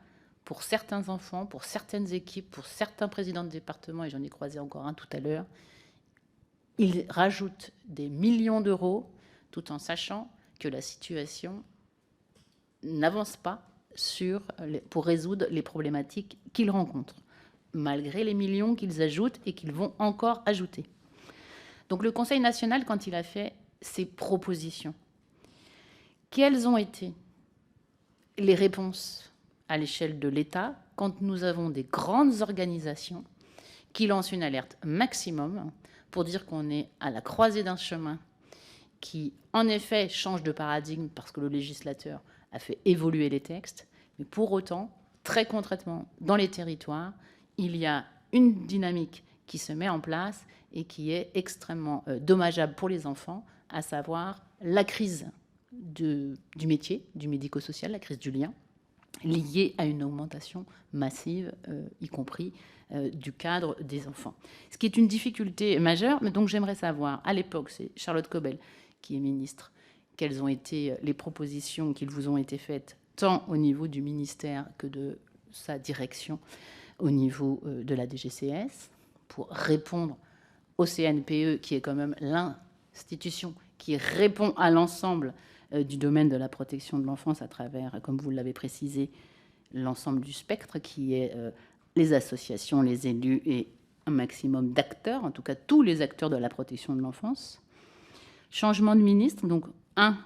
pour certains enfants, pour certaines équipes, pour certains présidents de département, et j'en ai croisé encore un tout à l'heure, ils rajoutent des millions d'euros tout en sachant que la situation n'avance pas pour résoudre les problématiques qu'ils rencontrent, malgré les millions qu'ils ajoutent et qu'ils vont encore ajouter. Donc le Conseil national, quand il a fait ses propositions, quelles ont été les réponses à l'échelle de l'État quand nous avons des grandes organisations qui lancent une alerte maximum pour dire qu'on est à la croisée d'un chemin qui, en effet, change de paradigme parce que le législateur a fait évoluer les textes, mais pour autant, très concrètement, dans les territoires, il y a une dynamique qui se met en place et qui est extrêmement dommageable pour les enfants, à savoir la crise du métier, du médico-social, la crise du lien, liée à une augmentation massive, y compris du cadre des enfants. Ce qui est une difficulté majeure, mais donc j'aimerais savoir, à l'époque, c'est Charlotte Cobel qui est ministre, quelles ont été les propositions qui vous ont été faites, tant au niveau du ministère que de sa direction au niveau de la DGCS, pour répondre au CNPE, qui est quand même l'institution qui répond à l'ensemble du domaine de la protection de l'enfance à travers, comme vous l'avez précisé, l'ensemble du spectre qui est les associations, les élus et un maximum d'acteurs, en tout cas tous les acteurs de la protection de l'enfance. Changement de ministre, donc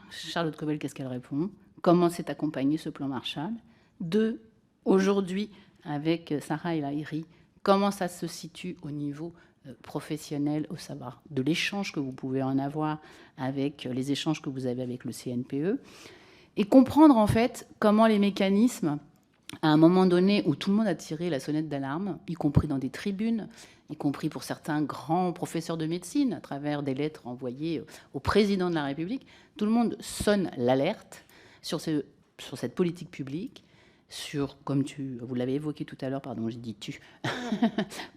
Charlotte Cobel, qu'est-ce qu'elle répond? Comment s'est accompagné ce plan Marshall? 2, aujourd'hui, avec Sarah El Haïry, comment ça se situe au niveau professionnel, au savoir de l'échange que vous pouvez en avoir avec les échanges que vous avez avec le CNPE, et comprendre en fait comment les mécanismes, à un moment donné où tout le monde a tiré la sonnette d'alarme, y compris dans des tribunes, y compris pour certains grands professeurs de médecine, à travers des lettres envoyées au président de la République, tout le monde sonne l'alerte sur cette politique publique, sur, comme vous l'avez évoqué tout à l'heure, pardon, j'ai dit tu,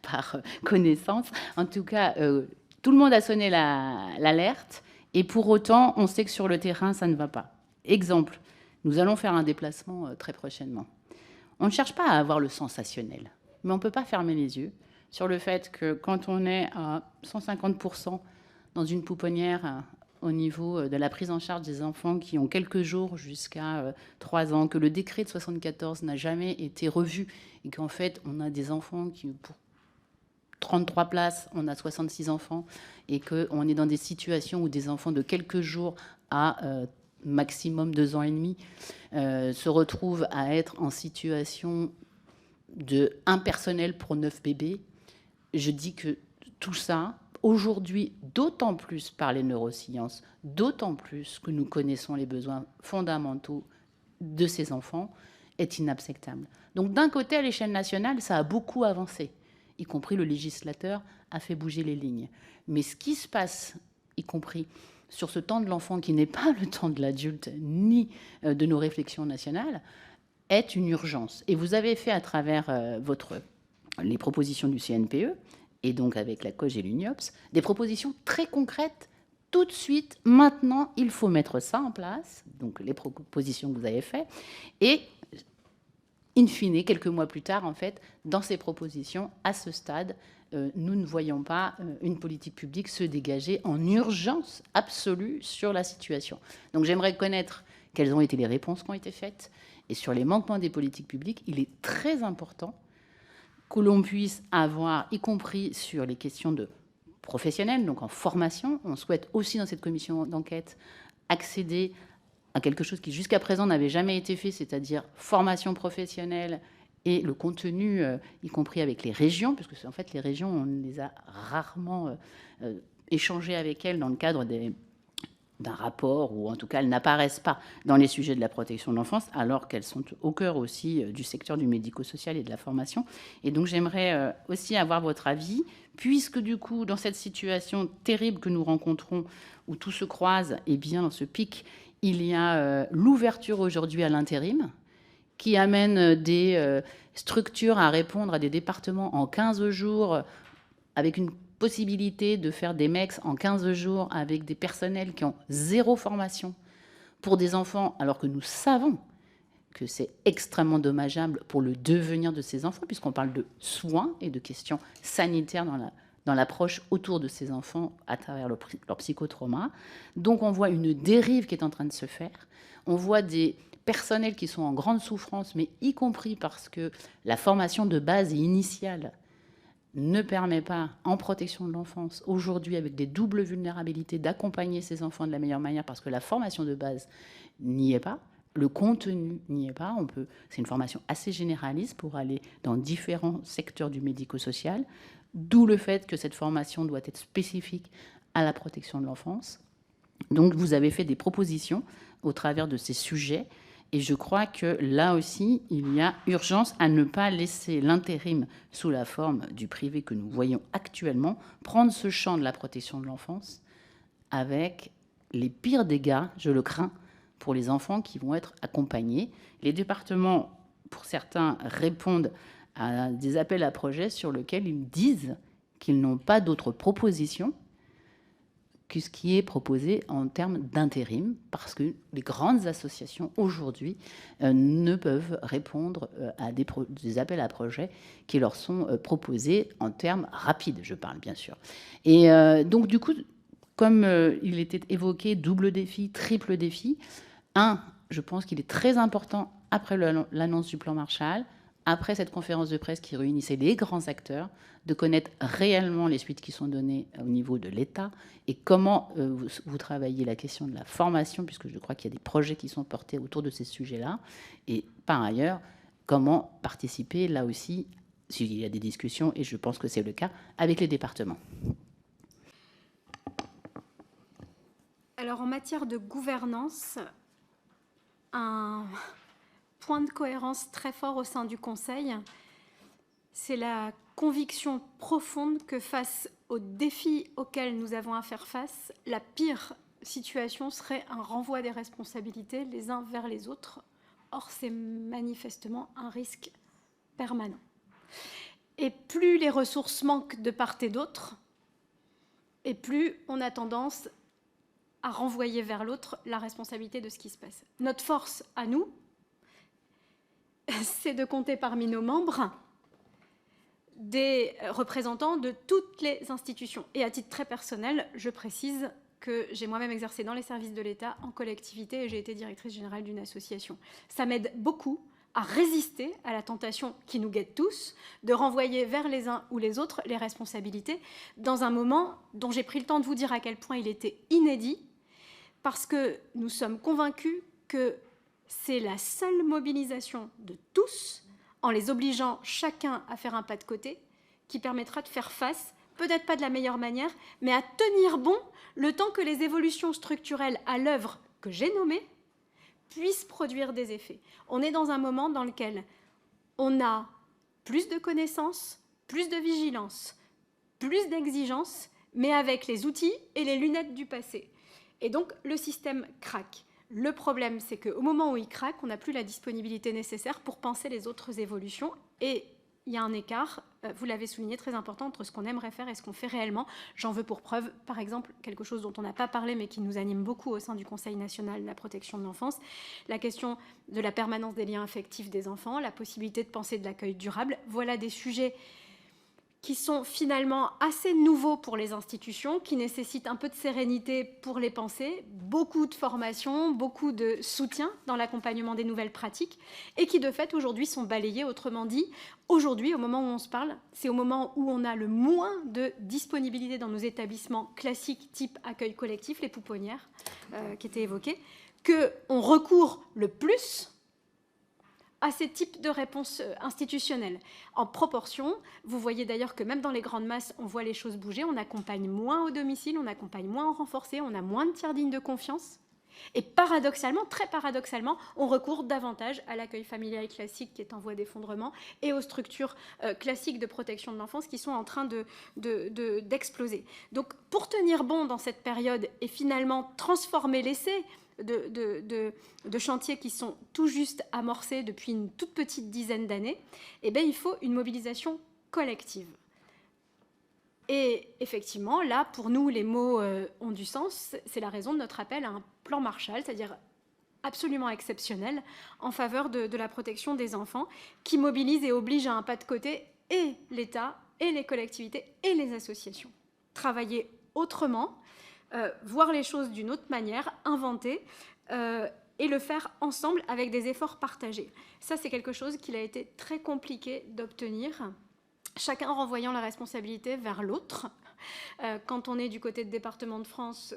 par connaissance. En tout cas, tout le monde a sonné l'alerte, et pour autant, on sait que sur le terrain, ça ne va pas. Exemple, nous allons faire un déplacement très prochainement. On ne cherche pas à avoir le sensationnel, mais on ne peut pas fermer les yeux sur le fait que quand on est à 150% dans une pouponnière au niveau de la prise en charge des enfants qui ont quelques jours jusqu'à 3 ans, que le décret de 74 n'a jamais été revu et qu'en fait, on a des enfants qui, pour 33 places, on a 66 enfants et qu'on est dans des situations où des enfants de quelques jours à maximum 2 ans et demi se retrouvent à être en situation de impersonnel pour 9 bébés. Je dis que tout ça, aujourd'hui, d'autant plus par les neurosciences, d'autant plus que nous connaissons les besoins fondamentaux de ces enfants, est inacceptable. Donc d'un côté, à l'échelle nationale, ça a beaucoup avancé, y compris le législateur a fait bouger les lignes. Mais ce qui se passe, y compris sur ce temps de l'enfant qui n'est pas le temps de l'adulte, ni de nos réflexions nationales, est une urgence. Et vous avez fait à travers les propositions du CNPE, et donc avec la COGE et l'UNIOPS, des propositions très concrètes. Tout de suite, maintenant, il faut mettre ça en place, donc les propositions que vous avez faites, et in fine, quelques mois plus tard, en fait, dans ces propositions, à ce stade, nous ne voyons pas une politique publique se dégager en urgence absolue sur la situation. Donc j'aimerais connaître quelles ont été les réponses qui ont été faites, et sur les manquements des politiques publiques, il est très important que l'on puisse avoir, y compris sur les questions de professionnels, donc en formation. On souhaite aussi dans cette commission d'enquête accéder à quelque chose qui jusqu'à présent n'avait jamais été fait, c'est-à-dire formation professionnelle et le contenu, y compris avec les régions, puisque en fait les régions, on les a rarement échangées avec elles dans le cadre d'un rapport, ou en tout cas elles n'apparaissent pas dans les sujets de la protection de l'enfance, alors qu'elles sont au cœur aussi du secteur du médico-social et de la formation. Et donc j'aimerais aussi avoir votre avis, puisque du coup, dans cette situation terrible que nous rencontrons, où tout se croise, et bien dans ce pic, il y a l'ouverture aujourd'hui à l'intérim, qui amène des structures à répondre à des départements en 15 jours, avec une possibilité de faire des MEX en 15 jours avec des personnels qui ont 0 formation pour des enfants, alors que nous savons que c'est extrêmement dommageable pour le devenir de ces enfants, puisqu'on parle de soins et de questions sanitaires dans l'approche autour de ces enfants à travers leur psychotrauma. Donc on voit une dérive qui est en train de se faire. On voit des personnels qui sont en grande souffrance, mais y compris parce que la formation de base et initiale ne permet pas, en protection de l'enfance, aujourd'hui, avec des doubles vulnérabilités, d'accompagner ces enfants de la meilleure manière, parce que la formation de base n'y est pas, le contenu n'y est pas. C'est une formation assez généraliste pour aller dans différents secteurs du médico-social, d'où le fait que cette formation doit être spécifique à la protection de l'enfance. Donc, vous avez fait des propositions au travers de ces sujets, Et je crois que là aussi, il y a urgence à ne pas laisser l'intérim sous la forme du privé que nous voyons actuellement prendre ce champ de la protection de l'enfance avec les pires dégâts, je le crains, pour les enfants qui vont être accompagnés. Les départements, pour certains, répondent à des appels à projets sur lesquels ils disent qu'ils n'ont pas d'autres propositions que ce qui est proposé en termes d'intérim, parce que les grandes associations aujourd'hui ne peuvent répondre à des appels à projets qui leur sont proposés en termes rapides, je parle bien sûr. Et donc du coup, comme il était évoqué, double défi, triple défi, je pense qu'il est très important, après l'annonce du plan Marshall, après cette conférence de presse qui réunissait les grands acteurs, de connaître réellement les suites qui sont données au niveau de l'État et comment vous travaillez la question de la formation, puisque je crois qu'il y a des projets qui sont portés autour de ces sujets-là, et par ailleurs, comment participer là aussi, s'il y a des discussions, et je pense que c'est le cas, avec les départements. Alors en matière de gouvernance, un point de cohérence très fort au sein du Conseil, c'est la conviction profonde que face aux défis auxquels nous avons à faire face, la pire situation serait un renvoi des responsabilités les uns vers les autres. Or, c'est manifestement un risque permanent. Et plus les ressources manquent de part et d'autre, et plus on a tendance à renvoyer vers l'autre la responsabilité de ce qui se passe. Notre force à nous, c'est de compter parmi nos membres des représentants de toutes les institutions. Et à titre très personnel, je précise que j'ai moi-même exercé dans les services de l'État, en collectivité, et j'ai été directrice générale d'une association. Ça m'aide beaucoup à résister à la tentation qui nous guette tous, de renvoyer vers les uns ou les autres les responsabilités, dans un moment dont j'ai pris le temps de vous dire à quel point il était inédit, parce que nous sommes convaincus que c'est la seule mobilisation de tous, en les obligeant chacun à faire un pas de côté, qui permettra de faire face, peut-être pas de la meilleure manière, mais à tenir bon le temps que les évolutions structurelles à l'œuvre que j'ai nommées puissent produire des effets. On est dans un moment dans lequel on a plus de connaissances, plus de vigilance, plus d'exigence, mais avec les outils et les lunettes du passé. Et donc, le système craque. Le problème, c'est qu'au moment où il craque, on n'a plus la disponibilité nécessaire pour penser les autres évolutions. Et il y a un écart, vous l'avez souligné, très important entre ce qu'on aimerait faire et ce qu'on fait réellement. J'en veux pour preuve, par exemple, quelque chose dont on n'a pas parlé, mais qui nous anime beaucoup au sein du Conseil national de la protection de l'enfance, la question de la permanence des liens affectifs des enfants, la possibilité de penser de l'accueil durable. Voilà des sujets qui sont finalement assez nouveaux pour les institutions, qui nécessitent un peu de sérénité pour les penser, beaucoup de formation, beaucoup de soutien dans l'accompagnement des nouvelles pratiques, et qui de fait aujourd'hui sont balayés. Autrement dit, aujourd'hui, au moment où on se parle, c'est au moment où on a le moins de disponibilité dans nos établissements classiques type accueil collectif, les pouponnières qui étaient évoquées, qu'on recourt le plus à ces types de réponses institutionnelles. En proportion, vous voyez d'ailleurs que même dans les grandes masses, on voit les choses bouger, on accompagne moins au domicile, on accompagne moins en renforcé, on a moins de tiers dignes de confiance. Et paradoxalement, très paradoxalement, on recourt davantage à l'accueil familial classique qui est en voie d'effondrement et aux structures classiques de protection de l'enfance qui sont en train d'exploser. Donc pour tenir bon dans cette période et finalement transformer l'essai de chantiers qui sont tout juste amorcés depuis une toute petite dizaine d'années, eh bien, il faut une mobilisation collective. Et effectivement, là, pour nous, les mots ont du sens. C'est la raison de notre appel à un plan Marshall, c'est-à-dire absolument exceptionnel, en faveur de la protection des enfants, qui mobilise et oblige à un pas de côté et l'État, et les collectivités, et les associations. Travailler autrement, voir les choses d'une autre manière, inventer, et le faire ensemble avec des efforts partagés. Ça, c'est quelque chose qu'il a été très compliqué d'obtenir, chacun renvoyant la responsabilité vers l'autre. Quand on est du côté du département de France,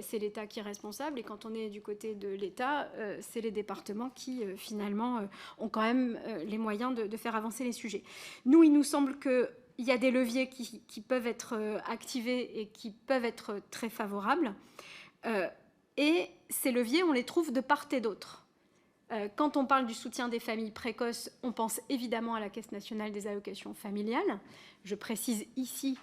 c'est l'État qui est responsable, et quand on est du côté de l'État, c'est les départements qui, finalement, ont quand même les moyens de faire avancer les sujets. Nous, il nous semble qu'il y a des leviers qui peuvent être activés et qui peuvent être très favorables. Et ces leviers, on les trouve de part et d'autre. Quand on parle du soutien des familles précoces, on pense évidemment à la Caisse nationale des allocations familiales. Je précise ici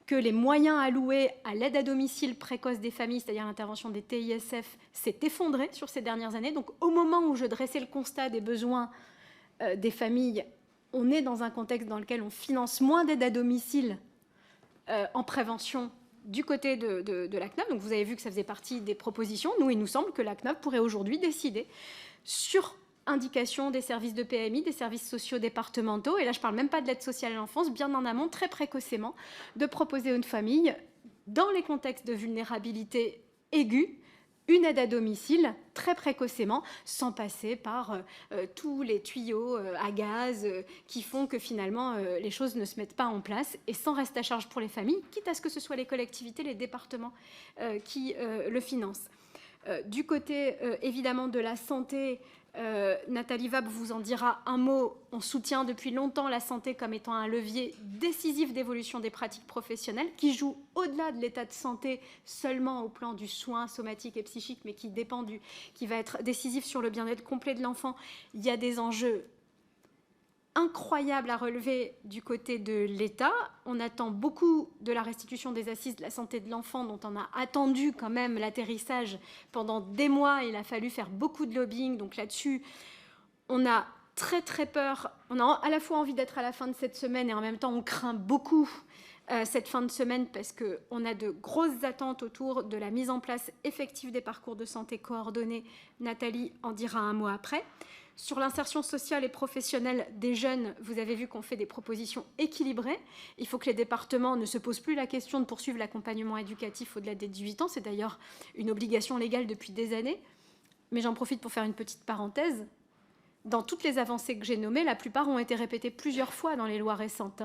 que les moyens alloués à l'aide à domicile précoce des familles, c'est-à-dire l'intervention des TISF, s'est effondré sur ces dernières années. Donc au moment où je dressais le constat des besoins des familles, on est dans un contexte dans lequel on finance moins d'aide à domicile en prévention du côté de la CNAV. Donc vous avez vu que ça faisait partie des propositions. Nous, il nous semble que la CNAV pourrait aujourd'hui décider sur indication des services de PMI, des services sociaux départementaux, et là je ne parle même pas de l'aide sociale à l'enfance, bien en amont, très précocement, de proposer à une famille, dans les contextes de vulnérabilité aiguë, une aide à domicile très précocement, sans passer par tous les tuyaux à gaz qui font que finalement les choses ne se mettent pas en place, et sans reste à charge pour les familles, quitte à ce que ce soit les collectivités, les départements qui le financent. Du côté évidemment de la santé, Nathalie Vabre vous en dira un mot. On soutient depuis longtemps la santé comme étant un levier décisif d'évolution des pratiques professionnelles qui joue au-delà de l'état de santé seulement au plan du soin somatique et psychique, mais qui va être décisif sur le bien-être complet de l'enfant. Il y a des enjeux incroyable à relever du côté de l'État. On attend beaucoup de la restitution des assises de la santé de l'enfant, dont on a attendu quand même l'atterrissage pendant des mois. Il a fallu faire beaucoup de lobbying. Donc là-dessus, on a très très peur. On a à la fois envie d'être à la fin de cette semaine et en même temps on craint beaucoup cette fin de semaine parce qu'on a de grosses attentes autour de la mise en place effective des parcours de santé coordonnés. Nathalie en dira un mot après. Sur l'insertion sociale et professionnelle des jeunes, vous avez vu qu'on fait des propositions équilibrées. Il faut que les départements ne se posent plus la question de poursuivre l'accompagnement éducatif au-delà des 18 ans. C'est d'ailleurs une obligation légale depuis des années. Mais j'en profite pour faire une petite parenthèse. Dans toutes les avancées que j'ai nommées, la plupart ont été répétées plusieurs fois dans les lois récentes.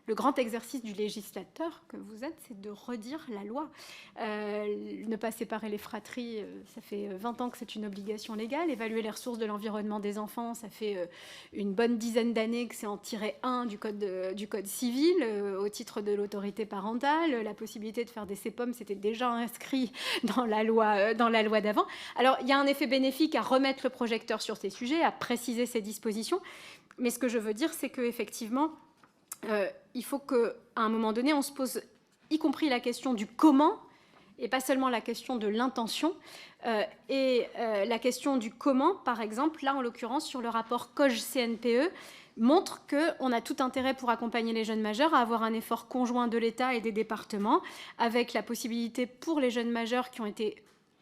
Le grand exercice du législateur que vous êtes, c'est de redire la loi. Ne pas séparer les fratries, ça fait 20 ans que c'est une obligation légale. Évaluer les ressources de l'environnement des enfants, ça fait une bonne dizaine d'années que c'est en tiré 1 du code civil, au titre de l'autorité parentale. La possibilité de faire des CPOM, c'était déjà inscrit dans la loi d'avant. Alors, il y a un effet bénéfique à remettre le projecteur sur ces sujets, à préciser ces dispositions. Mais ce que je veux dire, c'est qu'effectivement, il faut qu'à un moment donné, on se pose y compris la question du comment, et pas seulement la question de l'intention. La question du comment, par exemple, là, en l'occurrence, sur le rapport COG-CNPE, montre qu'on a tout intérêt pour accompagner les jeunes majeurs à avoir un effort conjoint de l'État et des départements, avec la possibilité pour les jeunes majeurs qui sont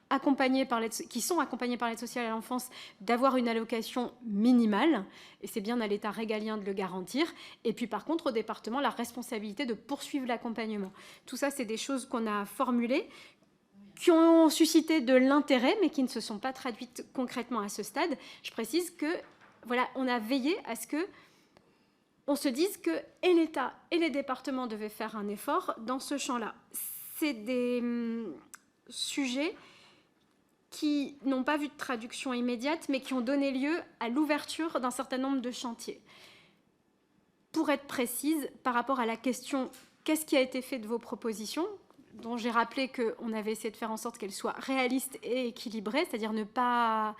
accompagnés par l'aide sociale à l'enfance d'avoir une allocation minimale, et c'est bien à l'État régalien de le garantir, et puis par contre au département la responsabilité de poursuivre l'accompagnement. Tout ça, c'est des choses qu'on a formulées, qui ont suscité de l'intérêt, mais qui ne se sont pas traduites concrètement à ce stade. Je précise que voilà, on a veillé à ce que on se dise que et l'État et les départements devaient faire un effort dans ce champ-là. C'est des sujets qui n'ont pas vu de traduction immédiate, mais qui ont donné lieu à l'ouverture d'un certain nombre de chantiers. Pour être précise, par rapport à la question « qu'est-ce qui a été fait de vos propositions ?», dont j'ai rappelé qu'on avait essayé de faire en sorte qu'elles soient réalistes et équilibrées, c'est-à-dire ne pas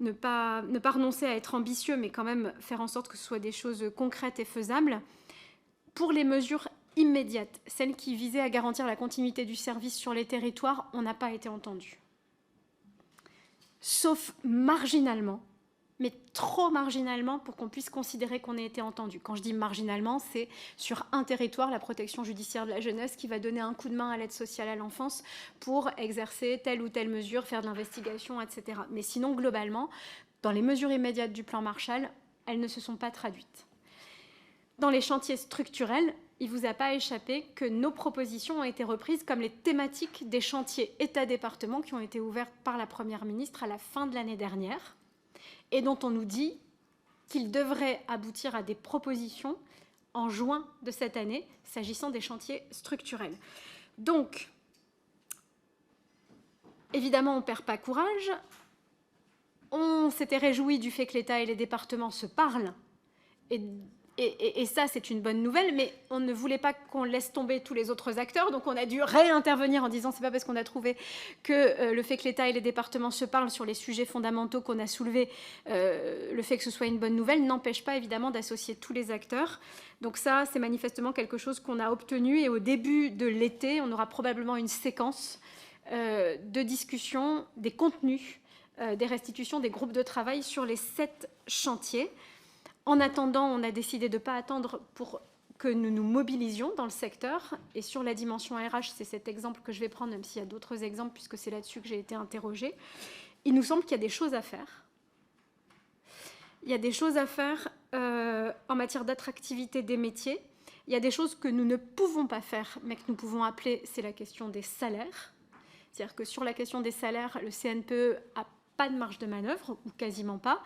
renoncer à être ambitieux, mais quand même faire en sorte que ce soit des choses concrètes et faisables. Pour les mesures immédiates, celles qui visaient à garantir la continuité du service sur les territoires, on n'a pas été entendu. Sauf marginalement, mais trop marginalement pour qu'on puisse considérer qu'on ait été entendu. Quand je dis marginalement, c'est sur un territoire, la protection judiciaire de la jeunesse, qui va donner un coup de main à l'aide sociale à l'enfance pour exercer telle ou telle mesure, faire de l'investigation, etc. Mais sinon, globalement, dans les mesures immédiates du plan Marshall, elles ne se sont pas traduites. Dans les chantiers structurels, il ne vous a pas échappé que nos propositions ont été reprises comme les thématiques des chantiers État-département qui ont été ouverts par la Première ministre à la fin de l'année dernière et dont on nous dit qu'ils devraient aboutir à des propositions en juin de cette année, s'agissant des chantiers structurels. Donc, évidemment, on ne perd pas courage. On s'était réjoui du fait que l'État et les départements se parlent Et ça, c'est une bonne nouvelle, mais on ne voulait pas qu'on laisse tomber tous les autres acteurs, donc on a dû réintervenir en disant c'est pas parce qu'on a trouvé que le fait que l'État et les départements se parlent sur les sujets fondamentaux qu'on a soulevés, le fait que ce soit une bonne nouvelle n'empêche pas évidemment d'associer tous les acteurs. Donc ça, c'est manifestement quelque chose qu'on a obtenu, et au début de l'été, on aura probablement une séquence de discussion des contenus, des restitutions, des groupes de travail sur les 7 chantiers. En attendant, on a décidé de ne pas attendre pour que nous nous mobilisions dans le secteur. Et sur la dimension RH, c'est cet exemple que je vais prendre, même s'il y a d'autres exemples, puisque c'est là-dessus que j'ai été interrogée. Il nous semble qu'il y a des choses à faire. Il y a des choses à faire en matière d'attractivité des métiers. Il y a des choses que nous ne pouvons pas faire, mais que nous pouvons appeler, c'est la question des salaires. C'est-à-dire que sur la question des salaires, le CNPE n'a pas de marge de manœuvre, ou quasiment pas.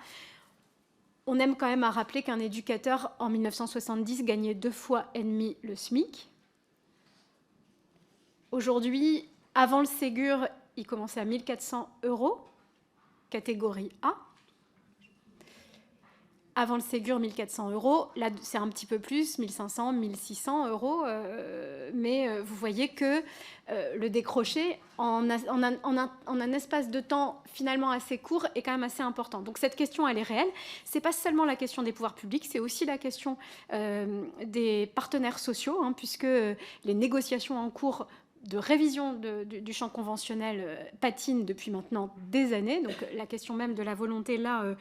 On aime quand même à rappeler qu'un éducateur, en 1970, gagnait 2,5 fois le SMIC. Aujourd'hui, avant le Ségur, il commençait à 1 400 €, catégorie A. Avant le Ségur, 1 400 €. Là, c'est un petit peu plus, 1 500, 1 600 €. Mais vous voyez que le décroché, en un espace de temps finalement assez court, est quand même assez important. Donc cette question, elle est réelle. Ce n'est pas seulement la question des pouvoirs publics, c'est aussi la question des partenaires sociaux, hein, puisque les négociations en cours de révision du champ conventionnel patine depuis maintenant des années. Donc la question même de la volonté, là,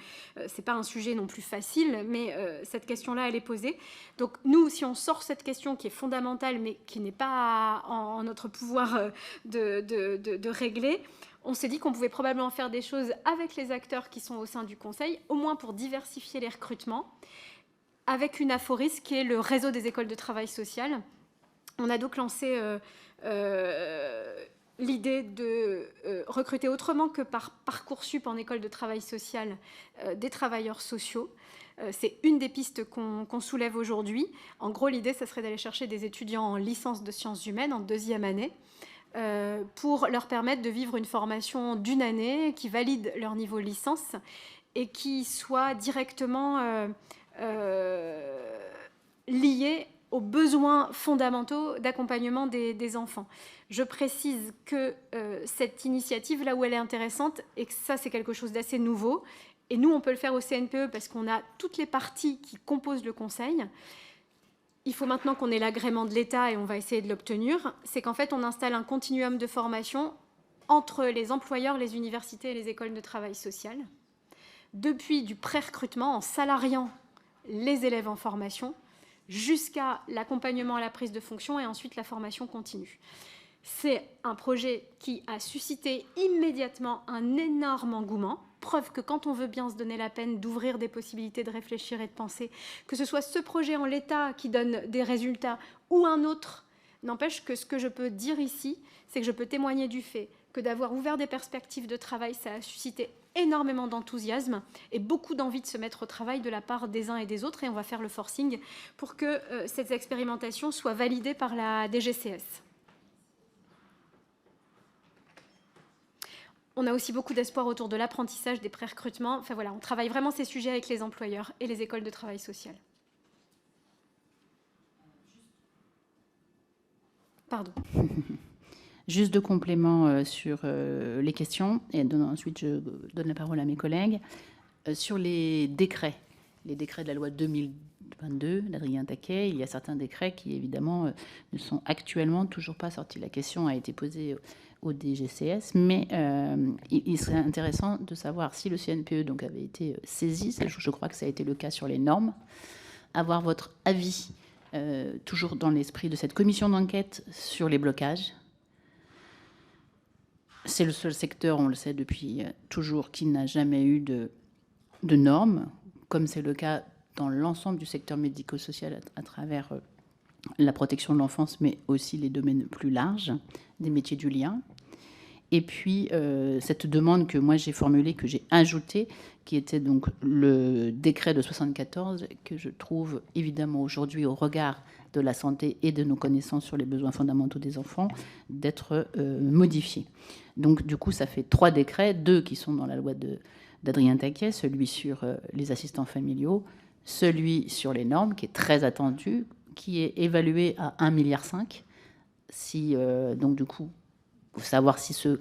c'est pas un sujet non plus facile, mais cette question-là, elle est posée. Donc nous, si on sort cette question qui est fondamentale, mais qui n'est pas en notre pouvoir de régler, on s'est dit qu'on pouvait probablement faire des choses avec les acteurs qui sont au sein du Conseil, au moins pour diversifier les recrutements, avec une aphoris qui est le réseau des écoles de travail social. On a donc lancé l'idée de recruter autrement que par Parcoursup en école de travail social des travailleurs sociaux. C'est une des pistes qu'on soulève aujourd'hui. En gros, l'idée, ça serait d'aller chercher des étudiants en licence de sciences humaines en 2e année pour leur permettre de vivre une formation d'1 année qui valide leur niveau licence et qui soit directement liée aux besoins fondamentaux d'accompagnement des enfants. Je précise que cette initiative, là où elle est intéressante, et que ça, c'est quelque chose d'assez nouveau, et nous, on peut le faire au CNPE parce qu'on a toutes les parties qui composent le Conseil. Il faut maintenant qu'on ait l'agrément de l'État, et on va essayer de l'obtenir. C'est qu'en fait, on installe un continuum de formation entre les employeurs, les universités et les écoles de travail social, depuis du pré-recrutement en salariant les élèves en formation, jusqu'à l'accompagnement à la prise de fonction et ensuite la formation continue. C'est un projet qui a suscité immédiatement un énorme engouement, preuve que quand on veut bien se donner la peine d'ouvrir des possibilités de réfléchir et de penser, que ce soit ce projet en l'état qui donne des résultats ou un autre, n'empêche que ce que je peux dire ici, c'est que je peux témoigner du fait que d'avoir ouvert des perspectives de travail, ça a suscité énormément d'enthousiasme et beaucoup d'envie de se mettre au travail de la part des uns et des autres, et on va faire le forcing pour que cette expérimentation soit validée par la DGCS. On a aussi beaucoup d'espoir autour de l'apprentissage, des pré-recrutements. Enfin voilà, on travaille vraiment ces sujets avec les employeurs et les écoles de travail social. Pardon. Juste 2 compléments sur les questions, et ensuite je donne la parole à mes collègues. Sur les décrets de la loi 2022 d'Adrien Taquet, il y a certains décrets qui, évidemment, ne sont actuellement toujours pas sortis. La question a été posée au DGCS, mais il serait intéressant de savoir si le CNPE donc, avait été saisi, je crois que ça a été le cas sur les normes, avoir votre avis, toujours dans l'esprit de cette commission d'enquête, sur les blocages. C'est le seul secteur, on le sait depuis toujours, qui n'a jamais eu de normes, comme c'est le cas dans l'ensemble du secteur médico-social à travers la protection de l'enfance, mais aussi les domaines plus larges des métiers du lien. Et puis, cette demande que moi j'ai formulée, que j'ai ajoutée, qui était donc le décret de 74, que je trouve évidemment aujourd'hui, au regard de la santé et de nos connaissances sur les besoins fondamentaux des enfants, d'être modifié. Donc, du coup, ça fait 3 décrets, 2 qui sont dans la loi d'Adrien Taquet, celui sur les assistants familiaux, celui sur les normes, qui est très attendu, qui est évalué à 1,5 milliard. Si, donc du coup, il faut savoir si ce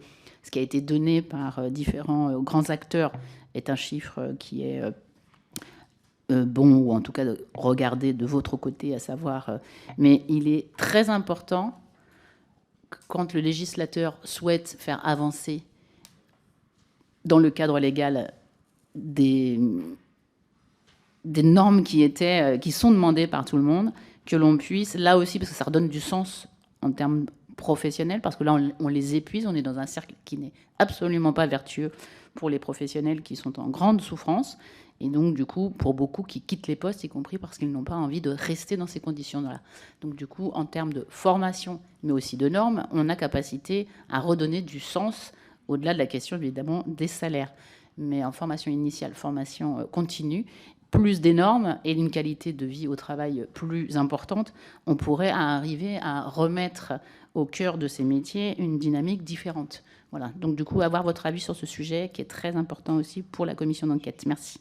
qui a été donné par différents grands acteurs est un chiffre qui est bon, ou en tout cas regardé de votre côté, à savoir... mais il est très important que quand le législateur souhaite faire avancer dans le cadre légal des normes qui sont demandées par tout le monde, que l'on puisse, là aussi, parce que ça redonne du sens en termes professionnels, parce que là, on les épuise, on est dans un cercle qui n'est absolument pas vertueux pour les professionnels qui sont en grande souffrance, et donc, du coup, pour beaucoup qui quittent les postes, y compris parce qu'ils n'ont pas envie de rester dans ces conditions-là. Donc, du coup, en termes de formation, mais aussi de normes, on a capacité à redonner du sens, au-delà de la question, évidemment, des salaires. Mais en formation initiale, formation continue, plus des normes et une qualité de vie au travail plus importante, on pourrait arriver à remettre au cœur de ces métiers une dynamique différente. Voilà. Donc, du coup, avoir votre avis sur ce sujet qui est très important aussi pour la commission d'enquête. Merci.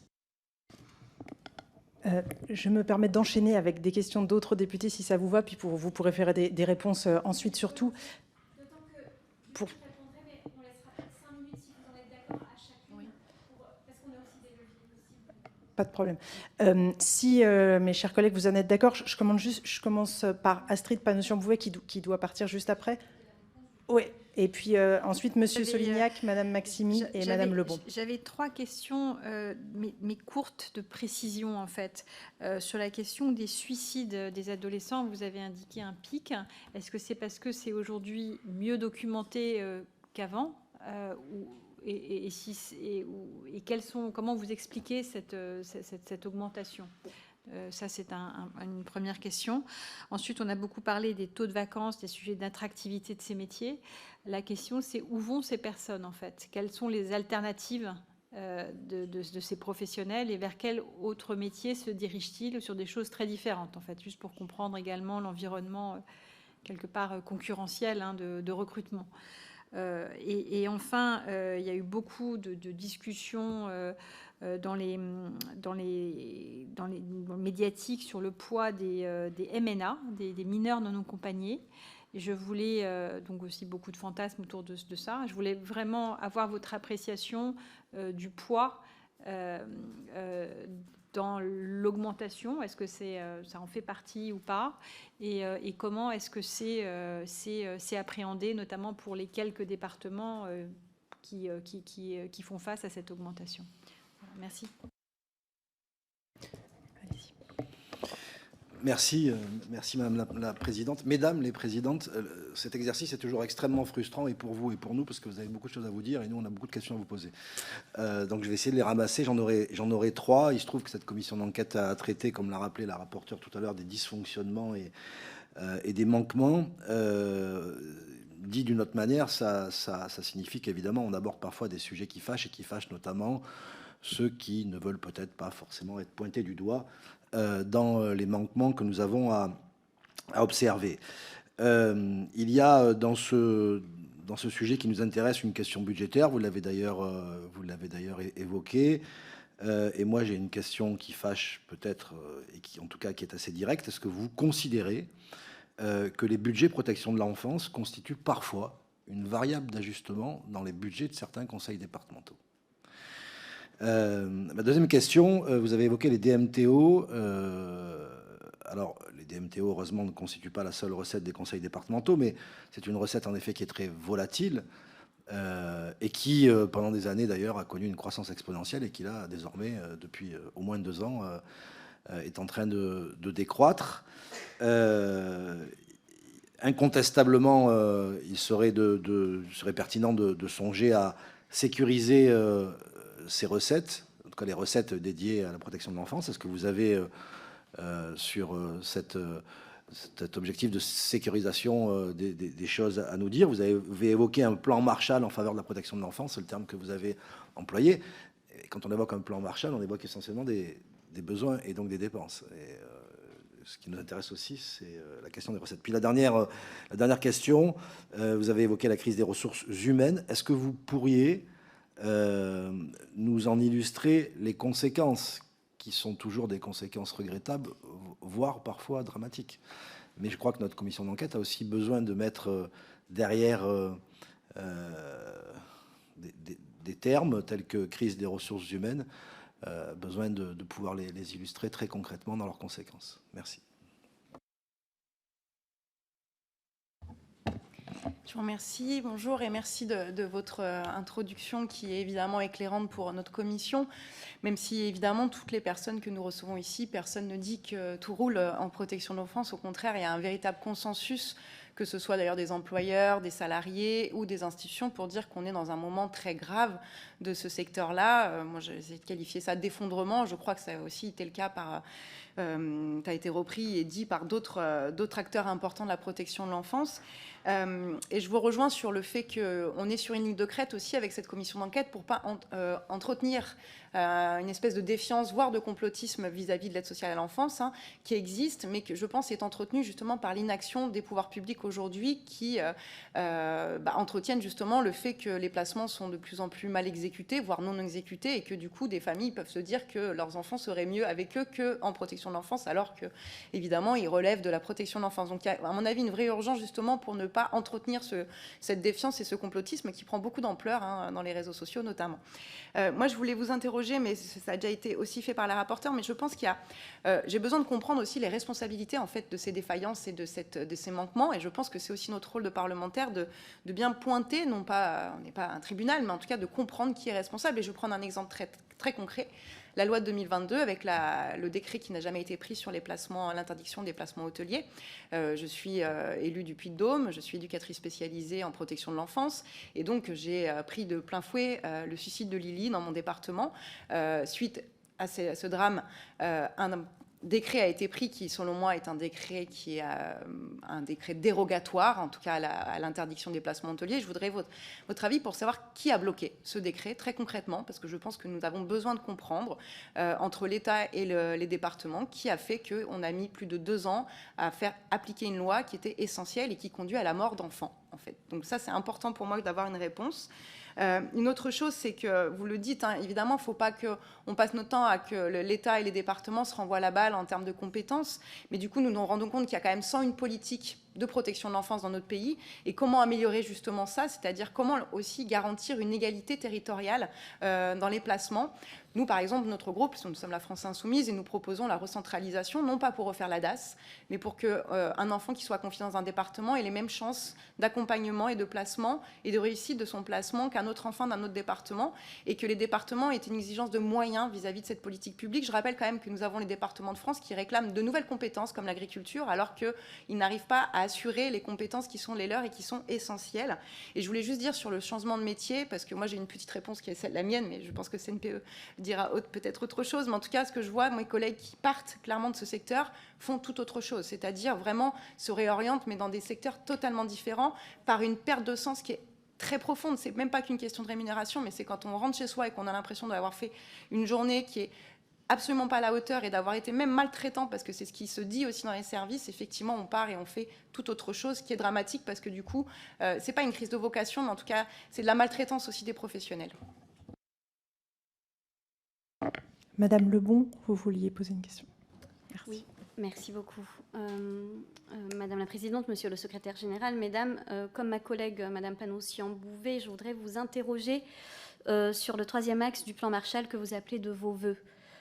Je me permets d'enchaîner avec des questions d'autres députés, si ça vous va, puis vous pourrez faire des réponses ensuite, surtout. Pour... Pas de problème. Si, mes chers collègues, vous en êtes d'accord, je commence par Astrid Panosyan-Bouvet qui doit partir juste après. Oui. Et puis ensuite, Monsieur Solignac, Madame Maximi et Madame Lebon. J'avais 3 questions, mais courtes, de précision en fait. Sur la question des suicides des adolescents, vous avez indiqué un pic. Est-ce que c'est parce que c'est aujourd'hui mieux documenté qu'avant et comment vous expliquez cette augmentation? Ça, c'est une première question. Ensuite, on a beaucoup parlé des taux de vacances, des sujets d'attractivité de ces métiers. La question, c'est où vont ces personnes, en fait? Quelles sont les alternatives de ces professionnels et vers quel autre métier se dirigent-ils sur des choses très différentes, en fait, juste pour comprendre également l'environnement, quelque part, concurrentiel de recrutement. Et enfin, il y a eu beaucoup de discussions dans les médiatiques sur le poids des MNA, des mineurs non accompagnés. Et je voulais, donc aussi beaucoup de fantasmes autour de ça, je voulais vraiment avoir votre appréciation du poids dans l'augmentation. Est-ce que ça en fait partie ou pas, et comment est-ce que c'est appréhendé, notamment pour les quelques départements qui font face à cette augmentation. Voilà, merci. Merci Madame la Présidente. Mesdames les Présidentes, cet exercice est toujours extrêmement frustrant, et pour vous et pour nous, parce que vous avez beaucoup de choses à vous dire, et nous, on a beaucoup de questions à vous poser. Donc, je vais essayer de les ramasser. J'en aurai 3. Il se trouve que cette commission d'enquête a traité, comme l'a rappelé la rapporteure tout à l'heure, des dysfonctionnements et des manquements. Dit d'une autre manière, ça signifie qu'évidemment, on aborde parfois des sujets qui fâchent, et qui fâchent notamment ceux qui ne veulent peut-être pas forcément être pointés du doigt dans les manquements que nous avons à observer. Il y a dans ce sujet qui nous intéresse une question budgétaire, vous l'avez d'ailleurs évoqué, et moi j'ai une question qui fâche peut-être, et qui en tout cas qui est assez directe. Est-ce que vous considérez que les budgets protection de l'enfance constituent parfois une variable d'ajustement dans les budgets de certains conseils départementaux? Ma deuxième question, vous avez évoqué les DMTO. Alors, les DMTO, heureusement, ne constituent pas la seule recette des conseils départementaux, mais c'est une recette, en effet, qui est très volatile et qui, pendant des années, d'ailleurs, a connu une croissance exponentielle, et qui, là, désormais, depuis au moins 2 ans, est en train de décroître. Incontestablement, il serait pertinent de songer à sécuriser ces recettes, en tout cas les recettes dédiées à la protection de l'enfance. Est-ce que vous avez sur cet objectif de sécurisation des choses à nous dire? Vous avez évoqué un plan Marshall en faveur de la protection de l'enfance, c'est le terme que vous avez employé. Et quand on évoque un plan Marshall, on évoque essentiellement des besoins et donc des dépenses. Et ce qui nous intéresse aussi, c'est la question des recettes. Puis la dernière question, vous avez évoqué la crise des ressources humaines. Est-ce que vous pourriez nous en illustrer les conséquences qui sont toujours des conséquences regrettables, voire parfois dramatiques. Mais je crois que notre commission d'enquête a aussi besoin de mettre derrière des termes tels que crise des ressources humaines, besoin de pouvoir les illustrer très concrètement dans leurs conséquences. Merci. Je vous remercie. Bonjour et merci de votre introduction qui est évidemment éclairante pour notre commission, même si évidemment toutes les personnes que nous recevons ici, personne ne dit que tout roule en protection de l'enfance. Au contraire, il y a un véritable consensus, que ce soit d'ailleurs des employeurs, des salariés ou des institutions, pour dire qu'on est dans un moment très grave de ce secteur-là. Moi, j'ai essayé de qualifier ça d'effondrement. Je crois que ça a aussi été le cas ça a été repris et dit par d'autres acteurs importants de la protection de l'enfance. Et je vous rejoins sur le fait qu'on est sur une ligne de crête aussi avec cette commission d'enquête pour ne pas entretenir une espèce de défiance, voire de complotisme vis-à-vis de l'aide sociale à l'enfance, qui existe, mais que je pense est entretenue justement par l'inaction des pouvoirs publics aujourd'hui qui entretiennent justement le fait que les placements sont de plus en plus mal exécutés, voire non exécutés, et que du coup des familles peuvent se dire que leurs enfants seraient mieux avec eux qu'en protection de l'enfance, alors que évidemment ils relèvent de la protection de l'enfance. Donc il y a à mon avis une vraie urgence justement pour ne pas entretenir cette défiance et ce complotisme qui prend beaucoup d'ampleur dans les réseaux sociaux notamment. Moi je voulais vous interroger, mais ça a déjà été aussi fait par la rapporteure, mais je pense qu'il y a j'ai besoin de comprendre aussi les responsabilités en fait de ces défaillances et de ces manquements, et je pense que c'est aussi notre rôle de parlementaire de bien pointer, non pas, on n'est pas un tribunal, mais en tout cas de comprendre qui est responsable. Et je vais prendre un exemple très, très concret. La loi de 2022, avec le décret qui n'a jamais été pris sur les placements, l'interdiction des placements hôteliers. Je suis élue du Puy-de-Dôme, je suis éducatrice spécialisée en protection de l'enfance, et donc j'ai pris de plein fouet le suicide de Lily dans mon département. Suite à ce drame, un décret a été pris qui, selon moi, est un décret qui est un décret dérogatoire, en tout cas à l'interdiction des placements hôteliers. Je voudrais votre avis pour savoir qui a bloqué ce décret, très concrètement, parce que je pense que nous avons besoin de comprendre, entre l'État et les départements, qui a fait qu'on a mis plus de 2 ans à faire appliquer une loi qui était essentielle et qui conduit à la mort d'enfants, en fait. Donc ça, c'est important pour moi d'avoir une réponse. Une autre chose, c'est que, vous le dites, évidemment, il ne faut pas qu'on passe notre temps à que l'État et les départements se renvoient la balle en termes de compétences, mais du coup, nous nous rendons compte qu'il y a quand même 101 politiques de protection de l'enfance dans notre pays, et comment améliorer justement ça, c'est-à-dire comment aussi garantir une égalité territoriale dans les placements. Nous, par exemple, notre groupe, nous sommes la France Insoumise, et nous proposons la recentralisation, non pas pour refaire la DAS, mais pour qu'un enfant qui soit confié dans un département ait les mêmes chances d'accompagnement et de placement et de réussite de son placement qu'un autre enfant d'un autre département, et que les départements aient une exigence de moyens vis-à-vis de cette politique publique. Je rappelle quand même que nous avons les départements de France qui réclament de nouvelles compétences comme l'agriculture, alors qu'ils n'arrivent pas à assurer les compétences qui sont les leurs et qui sont essentielles. Et je voulais juste dire sur le changement de métier, parce que moi j'ai une petite réponse qui est celle la mienne, mais je pense que CNPE dira peut-être autre chose, mais en tout cas ce que je vois, mes collègues qui partent clairement de ce secteur font tout autre chose, c'est-à-dire vraiment se réorientent, mais dans des secteurs totalement différents, par une perte de sens qui est très profonde. C'est même pas qu'une question de rémunération, mais c'est quand on rentre chez soi et qu'on a l'impression d'avoir fait une journée qui est absolument pas à la hauteur et d'avoir été même maltraitant, parce que c'est ce qui se dit aussi dans les services. Effectivement, on part et on fait tout autre chose, qui est dramatique, parce que du coup, c'est pas une crise de vocation, mais en tout cas, c'est de la maltraitance aussi des professionnels. Madame Lebon, vous vouliez poser une question. Merci. Oui, merci beaucoup. Madame la Présidente, Monsieur le Secrétaire Général, Mesdames, comme ma collègue Madame Panosyan-Bouvet, je voudrais vous interroger sur le 3e axe du plan Marshall que vous appelez de vos voeux,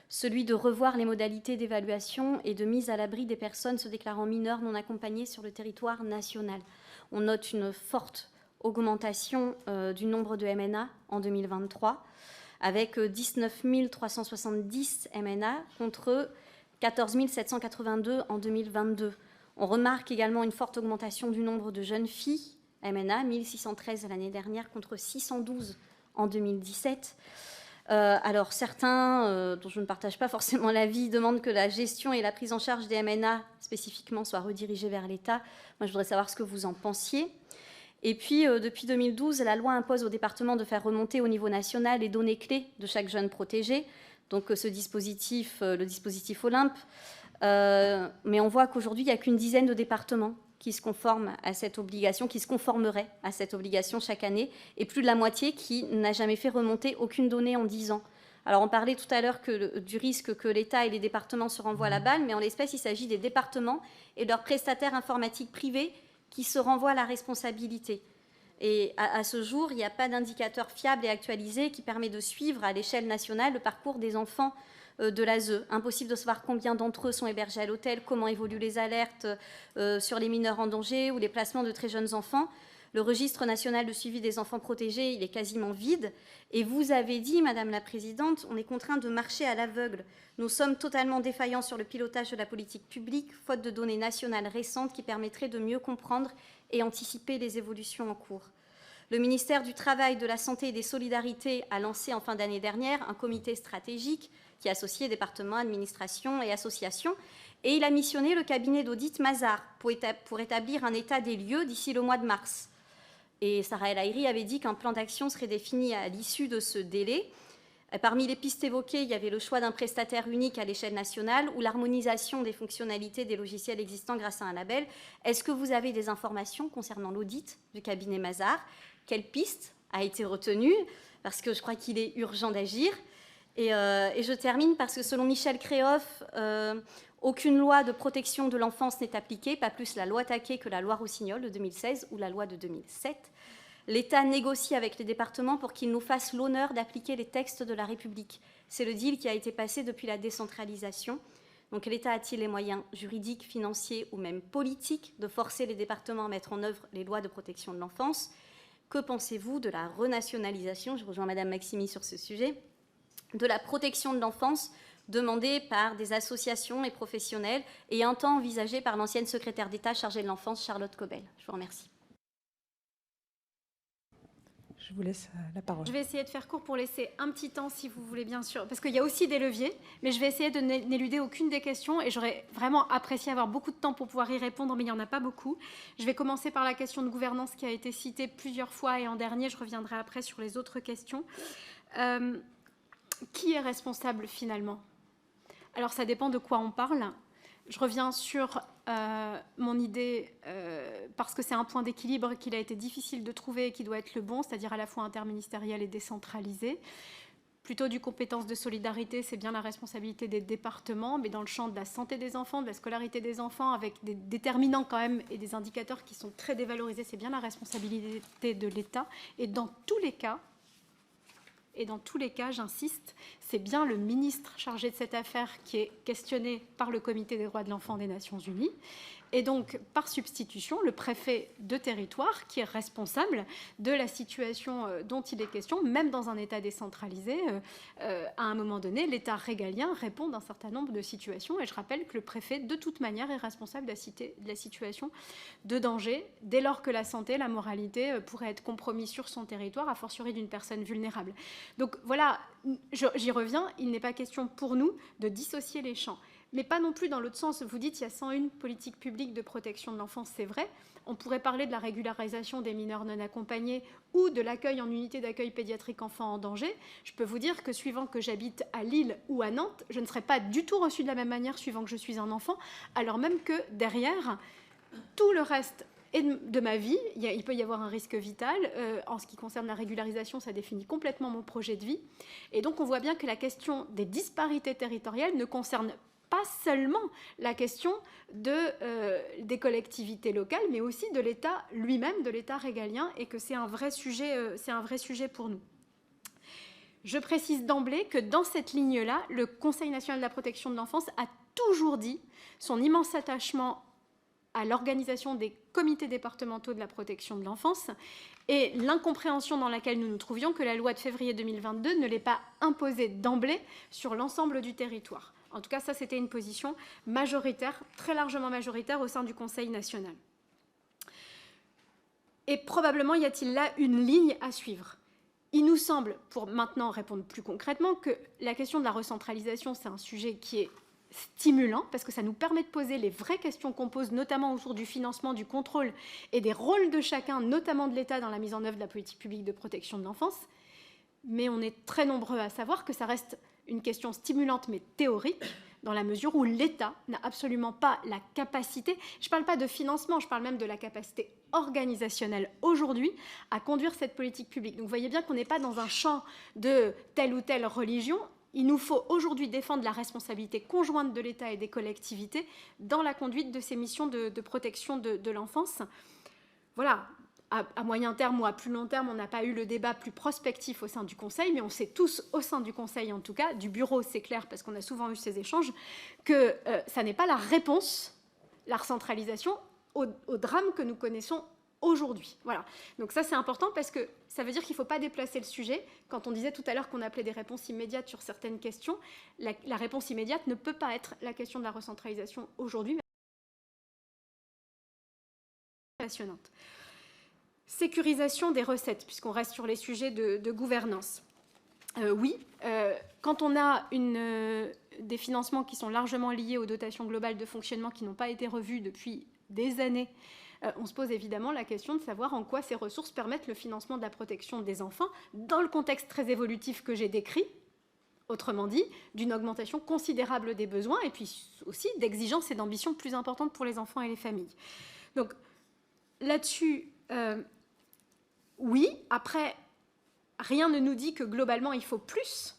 celui de revoir les modalités d'évaluation et de mise à l'abri des personnes se déclarant mineures non accompagnées sur le territoire national. On note une forte augmentation du nombre de MNA en 2023, avec 19 370 MNA contre 14 782 en 2022. On remarque également une forte augmentation du nombre de jeunes filles MNA, 1613 l'année dernière contre 612 en 2017. Alors certains, dont je ne partage pas forcément l'avis, demandent que la gestion et la prise en charge des MNA spécifiquement soient redirigées vers l'État. Moi, je voudrais savoir ce que vous en pensiez. Et puis, depuis 2012, la loi impose aux départements de faire remonter au niveau national les données clés de chaque jeune protégé, donc ce dispositif, le dispositif Olympe. Mais on voit qu'aujourd'hui, il n'y a qu'une dizaine de départements qui se conforment à cette obligation, qui se conformeraient à cette obligation chaque année, et plus de la moitié qui n'a jamais fait remonter aucune donnée en 10 ans. Alors on parlait tout à l'heure du risque que l'État et les départements se renvoient la balle, mais en l'espèce, il s'agit des départements et de leurs prestataires informatiques privés qui se renvoient la responsabilité. Et à ce jour, il n'y a pas d'indicateur fiable et actualisé qui permet de suivre à l'échelle nationale le parcours des enfants de l'ASE. Impossible de savoir combien d'entre eux sont hébergés à l'hôtel, comment évoluent les alertes sur les mineurs en danger ou les placements de très jeunes enfants. Le registre national de suivi des enfants protégés, il est quasiment vide. Et vous avez dit, Madame la Présidente, on est contraint de marcher à l'aveugle. Nous sommes totalement défaillants sur le pilotage de la politique publique, faute de données nationales récentes qui permettraient de mieux comprendre et anticiper les évolutions en cours. Le ministère du Travail, de la Santé et des Solidarités a lancé en fin d'année dernière un comité stratégique qui associait départements, administrations et associations. Et il a missionné le cabinet d'audit Mazars pour établir un état des lieux d'ici le mois de mars. Et Sarah El Haïry avait dit qu'un plan d'action serait défini à l'issue de ce délai. Parmi les pistes évoquées, il y avait le choix d'un prestataire unique à l'échelle nationale ou l'harmonisation des fonctionnalités des logiciels existants grâce à un label. Est-ce que vous avez des informations concernant l'audit du cabinet Mazars? Quelle piste a été retenue? Parce que je crois qu'il est urgent d'agir. Et je termine parce que selon Michel Créoff, aucune loi de protection de l'enfance n'est appliquée, pas plus la loi Taquet que la loi Rossignol de 2016 ou la loi de 2007. L'État négocie avec les départements pour qu'ils nous fassent l'honneur d'appliquer les textes de la République. C'est le deal qui a été passé depuis la décentralisation. Donc l'État a-t-il les moyens juridiques, financiers ou même politiques de forcer les départements à mettre en œuvre les lois de protection de l'enfance? Que pensez-vous de la renationalisation, je rejoins Madame Maximi sur ce sujet, de la protection de l'enfance demandée par des associations et professionnels et un temps envisagée par l'ancienne secrétaire d'État chargée de l'enfance, Charlotte Cobel? Je vous remercie. Je vous laisse la parole. Je vais essayer de faire court pour laisser un petit temps, si vous voulez, bien sûr, parce qu'il y a aussi des leviers, mais je vais essayer de n'éluder aucune des questions et j'aurais vraiment apprécié avoir beaucoup de temps pour pouvoir y répondre, mais il n'y en a pas beaucoup. Je vais commencer par la question de gouvernance qui a été citée plusieurs fois et en dernier, je reviendrai après sur les autres questions. Qui est responsable finalement? Alors ça dépend de quoi on parle. Je reviens sur mon idée, parce que c'est un point d'équilibre qu'il a été difficile de trouver et qui doit être le bon, c'est-à-dire à la fois interministériel et décentralisé. Plutôt du compétence de solidarité, c'est bien la responsabilité des départements, mais dans le champ de la santé des enfants, de la scolarité des enfants, avec des déterminants quand même et des indicateurs qui sont très dévalorisés, c'est bien la responsabilité de l'État. Et dans tous les cas, j'insiste, c'est bien le ministre chargé de cette affaire qui est questionné par le Comité des droits de l'enfant des Nations Unies. Et donc, par substitution, le préfet de territoire qui est responsable de la situation dont il est question, même dans un État décentralisé. À un moment donné, l'État régalien répond d'un certain nombre de situations. Et je rappelle que le préfet, de toute manière, est responsable de la situation de danger, dès lors que la santé, la moralité pourraient être compromis sur son territoire, a fortiori d'une personne vulnérable. Donc voilà, j'y reviens, il n'est pas question pour nous de dissocier les champs. Mais pas non plus dans l'autre sens. Vous dites qu'il y a 101 politiques publiques de protection de l'enfance, c'est vrai. On pourrait parler de la régularisation des mineurs non accompagnés ou de l'accueil en unité d'accueil pédiatrique enfants en danger. Je peux vous dire que suivant que j'habite à Lille ou à Nantes, je ne serai pas du tout reçue de la même manière suivant que je suis un enfant, alors même que derrière, tout le reste de ma vie, il peut y avoir un risque vital. En ce qui concerne la régularisation, ça définit complètement mon projet de vie. Et donc on voit bien que la question des disparités territoriales ne concerne pas seulement la question des collectivités locales, mais aussi de l'État lui-même, de l'État régalien, et que c'est un vrai sujet pour nous. Je précise d'emblée que dans cette ligne-là, le Conseil national de la protection de l'enfance a toujours dit son immense attachement à l'organisation des comités départementaux de la protection de l'enfance et l'incompréhension dans laquelle nous nous trouvions que la loi de février 2022 ne l'ait pas imposée d'emblée sur l'ensemble du territoire. En tout cas, ça, c'était une position majoritaire, très largement majoritaire au sein du Conseil national. Et probablement, y a-t-il là une ligne à suivre? Il nous semble, pour maintenant répondre plus concrètement, que la question de la recentralisation, c'est un sujet qui est stimulant, parce que ça nous permet de poser les vraies questions qu'on pose, notamment autour du financement, du contrôle et des rôles de chacun, notamment de l'État dans la mise en œuvre de la politique publique de protection de l'enfance. Mais on est très nombreux à savoir que ça reste une question stimulante mais théorique, dans la mesure où l'État n'a absolument pas la capacité, je ne parle pas de financement, je parle même de la capacité organisationnelle aujourd'hui à conduire cette politique publique. Donc vous voyez bien qu'on n'est pas dans un champ de telle ou telle religion. Il nous faut aujourd'hui défendre la responsabilité conjointe de l'État et des collectivités dans la conduite de ces missions de protection de l'enfance. Voilà, à moyen terme ou à plus long terme, on n'a pas eu le débat plus prospectif au sein du Conseil, mais on sait tous, au sein du Conseil en tout cas, du bureau, c'est clair, parce qu'on a souvent eu ces échanges, que ça n'est pas la réponse, la recentralisation, au drame que nous connaissons aujourd'hui. Voilà. Donc ça, c'est important parce que ça veut dire qu'il ne faut pas déplacer le sujet. Quand on disait tout à l'heure qu'on appelait des réponses immédiates sur certaines questions, la réponse immédiate ne peut pas être la question de la recentralisation aujourd'hui. Passionnante. Sécurisation des recettes, puisqu'on reste sur les sujets de gouvernance. Oui, quand on a des financements qui sont largement liés aux dotations globales de fonctionnement qui n'ont pas été revues depuis des années, on se pose évidemment la question de savoir en quoi ces ressources permettent le financement de la protection des enfants dans le contexte très évolutif que j'ai décrit, autrement dit, d'une augmentation considérable des besoins et puis aussi d'exigences et d'ambitions plus importantes pour les enfants et les familles. Donc là-dessus, oui, après, rien ne nous dit que globalement il faut plus.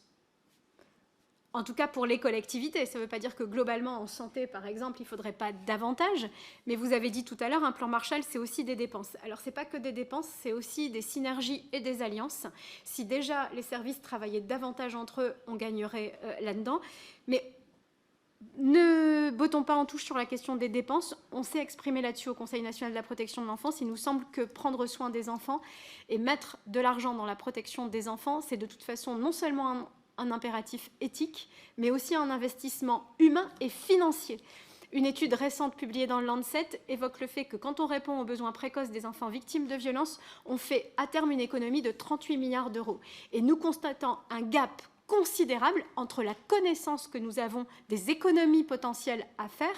En tout cas pour les collectivités. Ça ne veut pas dire que globalement en santé, par exemple, il ne faudrait pas davantage. Mais vous avez dit tout à l'heure, un plan Marshall, c'est aussi des dépenses. Alors ce n'est pas que des dépenses, c'est aussi des synergies et des alliances. Si déjà les services travaillaient davantage entre eux, on gagnerait là-dedans. Mais ne bottons pas en touche sur la question des dépenses. On s'est exprimé là-dessus au Conseil national de la protection de l'enfance. Il nous semble que prendre soin des enfants et mettre de l'argent dans la protection des enfants, c'est de toute façon non seulement un impératif éthique, mais aussi un investissement humain et financier. Une étude récente publiée dans le Lancet évoque le fait que quand on répond aux besoins précoces des enfants victimes de violences, on fait à terme une économie de 38 milliards d'euros. Et nous constatons un gap considérable entre la connaissance que nous avons des économies potentielles à faire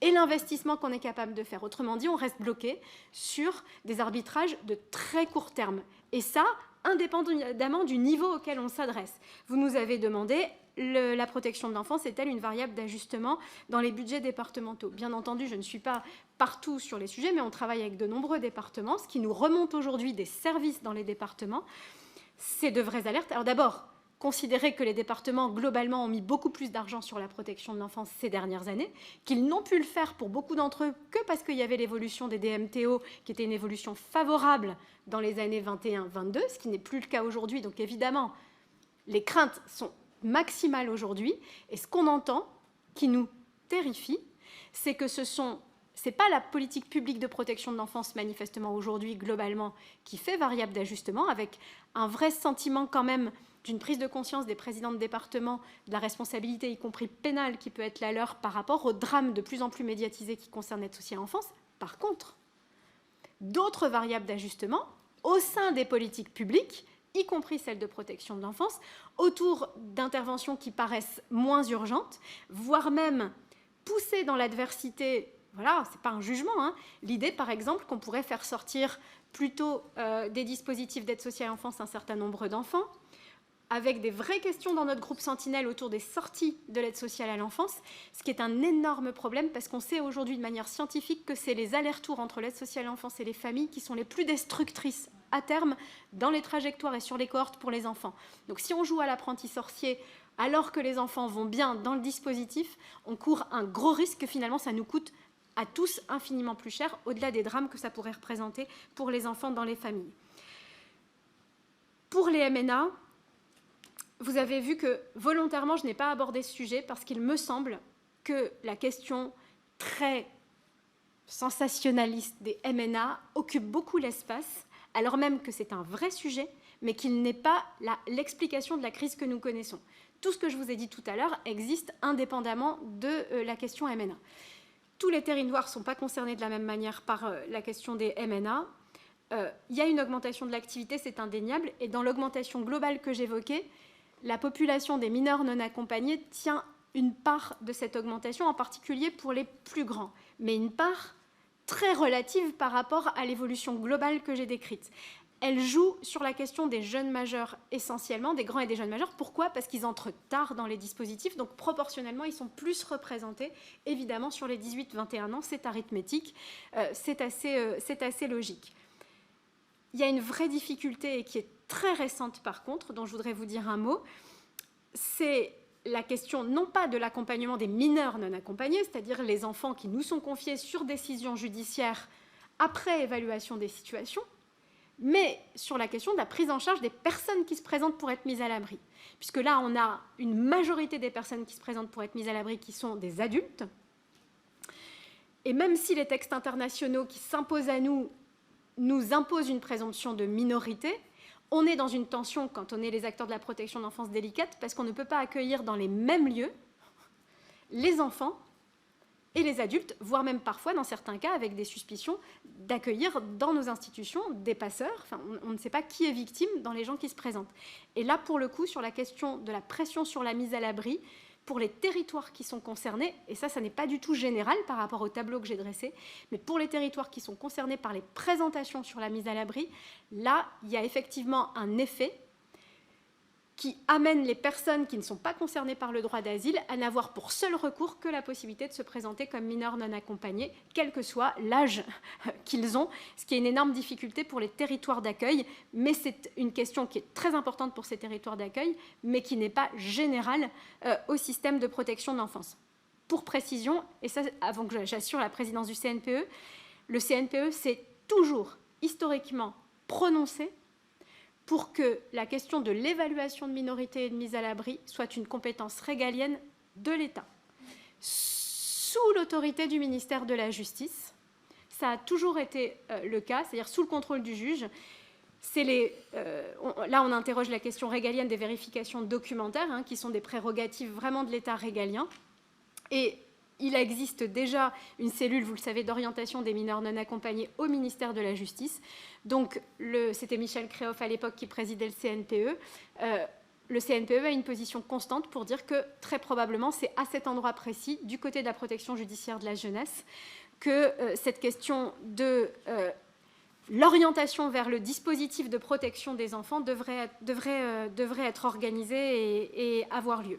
et l'investissement qu'on est capable de faire. Autrement dit, on reste bloqué sur des arbitrages de très court terme. Et ça, indépendamment du niveau auquel on s'adresse. Vous nous avez demandé, la protection de l'enfance est-elle une variable d'ajustement dans les budgets départementaux? Bien entendu, je ne suis pas partout sur les sujets, mais on travaille avec de nombreux départements. Ce qui nous remonte aujourd'hui des services dans les départements, c'est de vraies alertes. Alors d'abord, considérer que les départements, globalement, ont mis beaucoup plus d'argent sur la protection de l'enfance ces dernières années, qu'ils n'ont pu le faire pour beaucoup d'entre eux que parce qu'il y avait l'évolution des DMTO, qui était une évolution favorable dans les années 21-22, ce qui n'est plus le cas aujourd'hui. Donc évidemment, les craintes sont maximales aujourd'hui. Et ce qu'on entend, qui nous terrifie, c'est que c'est pas la politique publique de protection de l'enfance, manifestement aujourd'hui, globalement, qui fait variable d'ajustement, avec un vrai sentiment quand même d'une prise de conscience des présidents de département, de la responsabilité, y compris pénale, qui peut être la leur par rapport au drame de plus en plus médiatisé qui concerne l'aide sociale à l'enfance. Par contre, d'autres variables d'ajustement au sein des politiques publiques, y compris celles de protection de l'enfance, autour d'interventions qui paraissent moins urgentes, voire même poussées dans l'adversité. Voilà, ce n'est pas un jugement. Hein. L'idée, par exemple, qu'on pourrait faire sortir plutôt des dispositifs d'aide sociale à l'enfance un certain nombre d'enfants, avec des vraies questions dans notre groupe Sentinelle autour des sorties de l'aide sociale à l'enfance, ce qui est un énorme problème parce qu'on sait aujourd'hui de manière scientifique que c'est les allers-retours entre l'aide sociale à l'enfance et les familles qui sont les plus destructrices à terme dans les trajectoires et sur les cohortes pour les enfants. Donc si on joue à l'apprenti sorcier alors que les enfants vont bien dans le dispositif, on court un gros risque que finalement ça nous coûte à tous infiniment plus cher, au-delà des drames que ça pourrait représenter pour les enfants dans les familles. Pour les MNA, vous avez vu que volontairement, je n'ai pas abordé ce sujet parce qu'il me semble que la question très sensationnaliste des MNA occupe beaucoup l'espace, alors même que c'est un vrai sujet, mais qu'il n'est pas l'explication de la crise que nous connaissons. Tout ce que je vous ai dit tout à l'heure existe indépendamment de la question MNA. Tous les territoires ne sont pas concernés de la même manière par la question des MNA. Il y a une augmentation de l'activité, c'est indéniable, et dans l'augmentation globale que j'évoquais, la population des mineurs non accompagnés tient une part de cette augmentation, en particulier pour les plus grands, mais une part très relative par rapport à l'évolution globale que j'ai décrite. Elle joue sur la question des jeunes majeurs essentiellement, des grands et des jeunes majeurs. Pourquoi? Parce qu'ils entrent tard dans les dispositifs, donc proportionnellement, ils sont plus représentés. Évidemment, sur les 18-21 ans, c'est arithmétique, c'est assez logique. Il y a une vraie difficulté et qui est très récente par contre, dont je voudrais vous dire un mot, c'est la question non pas de l'accompagnement des mineurs non accompagnés, c'est-à-dire les enfants qui nous sont confiés sur décision judiciaire après évaluation des situations, mais sur la question de la prise en charge des personnes qui se présentent pour être mises à l'abri. Puisque là, on a une majorité des personnes qui se présentent pour être mises à l'abri qui sont des adultes. Et même si les textes internationaux qui s'imposent à nous imposent une présomption de minorité, on est dans une tension quand on est les acteurs de la protection de l'enfance délicate, parce qu'on ne peut pas accueillir dans les mêmes lieux les enfants et les adultes, voire même parfois, dans certains cas, avec des suspicions, d'accueillir dans nos institutions des passeurs. Enfin, on ne sait pas qui est victime dans les gens qui se présentent. Et là, pour le coup, sur la question de la pression sur la mise à l'abri, pour les territoires qui sont concernés, et ça n'est pas du tout général par rapport au tableau que j'ai dressé, mais pour les territoires qui sont concernés par les présentations sur la mise à l'abri, là, il y a effectivement un effet qui amène les personnes qui ne sont pas concernées par le droit d'asile à n'avoir pour seul recours que la possibilité de se présenter comme mineurs non accompagnés, quel que soit l'âge qu'ils ont, ce qui est une énorme difficulté pour les territoires d'accueil, mais c'est une question qui est très importante pour ces territoires d'accueil, mais qui n'est pas générale au système de protection de l'enfance. Pour précision, et ça avant que j'assure la présidence du CNPE, le CNPE s'est toujours historiquement prononcé pour que la question de l'évaluation de minorité et de mise à l'abri soit une compétence régalienne de l'État, sous l'autorité du ministère de la Justice. Ça a toujours été le cas, c'est-à-dire sous le contrôle du juge. Là, on interroge la question régalienne des vérifications documentaires, qui sont des prérogatives vraiment de l'État régalien. Et il existe déjà une cellule, vous le savez, d'orientation des mineurs non accompagnés au ministère de la Justice. Donc, c'était Michel Créoff à l'époque qui présidait le CNPE. Le CNPE a une position constante pour dire que, très probablement, c'est à cet endroit précis, du côté de la protection judiciaire de la jeunesse, que cette question de l'orientation vers le dispositif de protection des enfants devrait être organisée et avoir lieu.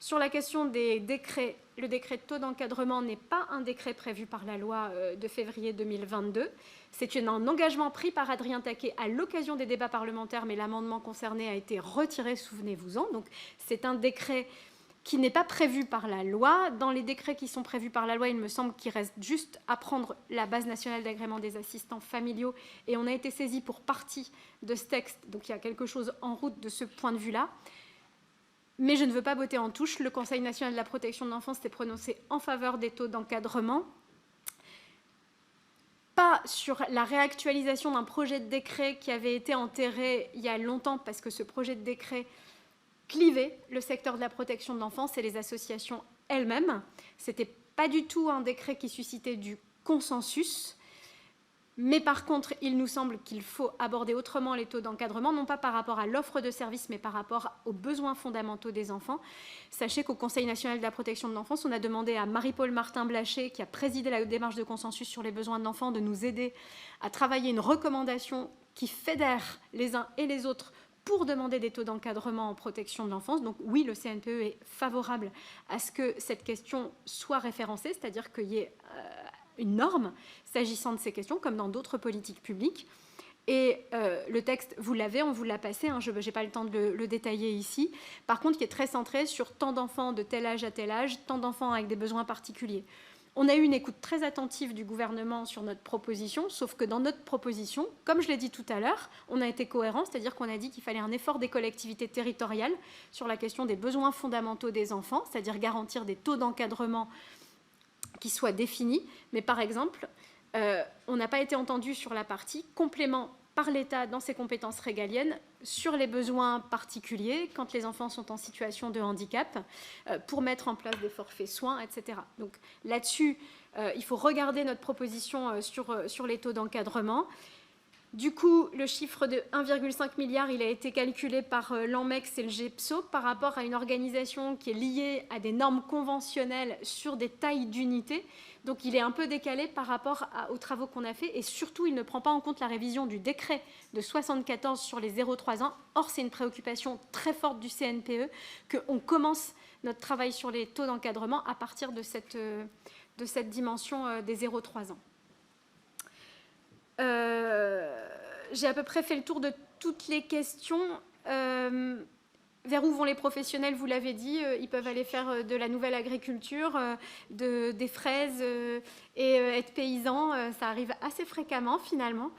Sur la question des décrets, le décret de taux d'encadrement n'est pas un décret prévu par la loi de février 2022. C'est un engagement pris par Adrien Taquet à l'occasion des débats parlementaires, mais l'amendement concerné a été retiré, souvenez-vous-en. Donc c'est un décret qui n'est pas prévu par la loi. Dans les décrets qui sont prévus par la loi, il me semble qu'il reste juste à prendre la base nationale d'agrément des assistants familiaux. Et on a été saisi pour partie de ce texte. Donc il y a quelque chose en route de ce point de vue-là. Mais je ne veux pas botter en touche. Le Conseil national de la protection de l'enfance s'est prononcé en faveur des taux d'encadrement. Pas sur la réactualisation d'un projet de décret qui avait été enterré il y a longtemps, parce que ce projet de décret clivait le secteur de la protection de l'enfance et les associations elles-mêmes. Ce n'était pas du tout un décret qui suscitait du consensus. Mais par contre, il nous semble qu'il faut aborder autrement les taux d'encadrement, non pas par rapport à l'offre de services, mais par rapport aux besoins fondamentaux des enfants. Sachez qu'au Conseil national de la protection de l'enfance, on a demandé à Marie-Paule Martin-Blaché, qui a présidé la démarche de consensus sur les besoins de l'enfant, de nous aider à travailler une recommandation qui fédère les uns et les autres pour demander des taux d'encadrement en protection de l'enfance. Donc oui, le CNPE est favorable à ce que cette question soit référencée, c'est-à-dire qu'il y ait une norme s'agissant de ces questions, comme dans d'autres politiques publiques. Et le texte, vous l'avez, on vous l'a passé, je n'ai pas le temps de le détailler ici. Par contre, qui est très centré sur tant d'enfants de tel âge à tel âge, tant d'enfants avec des besoins particuliers. On a eu une écoute très attentive du gouvernement sur notre proposition, sauf que dans notre proposition, comme je l'ai dit tout à l'heure, on a été cohérent, c'est-à-dire qu'on a dit qu'il fallait un effort des collectivités territoriales sur la question des besoins fondamentaux des enfants, c'est-à-dire garantir des taux d'encadrement qui soient définis. Mais par exemple, on n'a pas été entendu sur la partie complément par l'État dans ses compétences régaliennes sur les besoins particuliers quand les enfants sont en situation de handicap pour mettre en place des forfaits soins, etc. Donc là-dessus, il faut regarder notre proposition sur les taux d'encadrement. Du coup, le chiffre de 1,5 milliard, il a été calculé par l'ANMEX et le GEPSO par rapport à une organisation qui est liée à des normes conventionnelles sur des tailles d'unités. Donc, il est un peu décalé par rapport aux travaux qu'on a fait. Et surtout, il ne prend pas en compte la révision du décret de 74 sur les 0-3 ans. Or, c'est une préoccupation très forte du CNPE qu'on commence notre travail sur les taux d'encadrement à partir de cette dimension des 0-3 ans. J'ai à peu près fait le tour de toutes les questions. Vers où vont les professionnels, vous l'avez dit, ils peuvent aller faire de la nouvelle agriculture, des fraises et être paysans, ça arrive assez fréquemment finalement.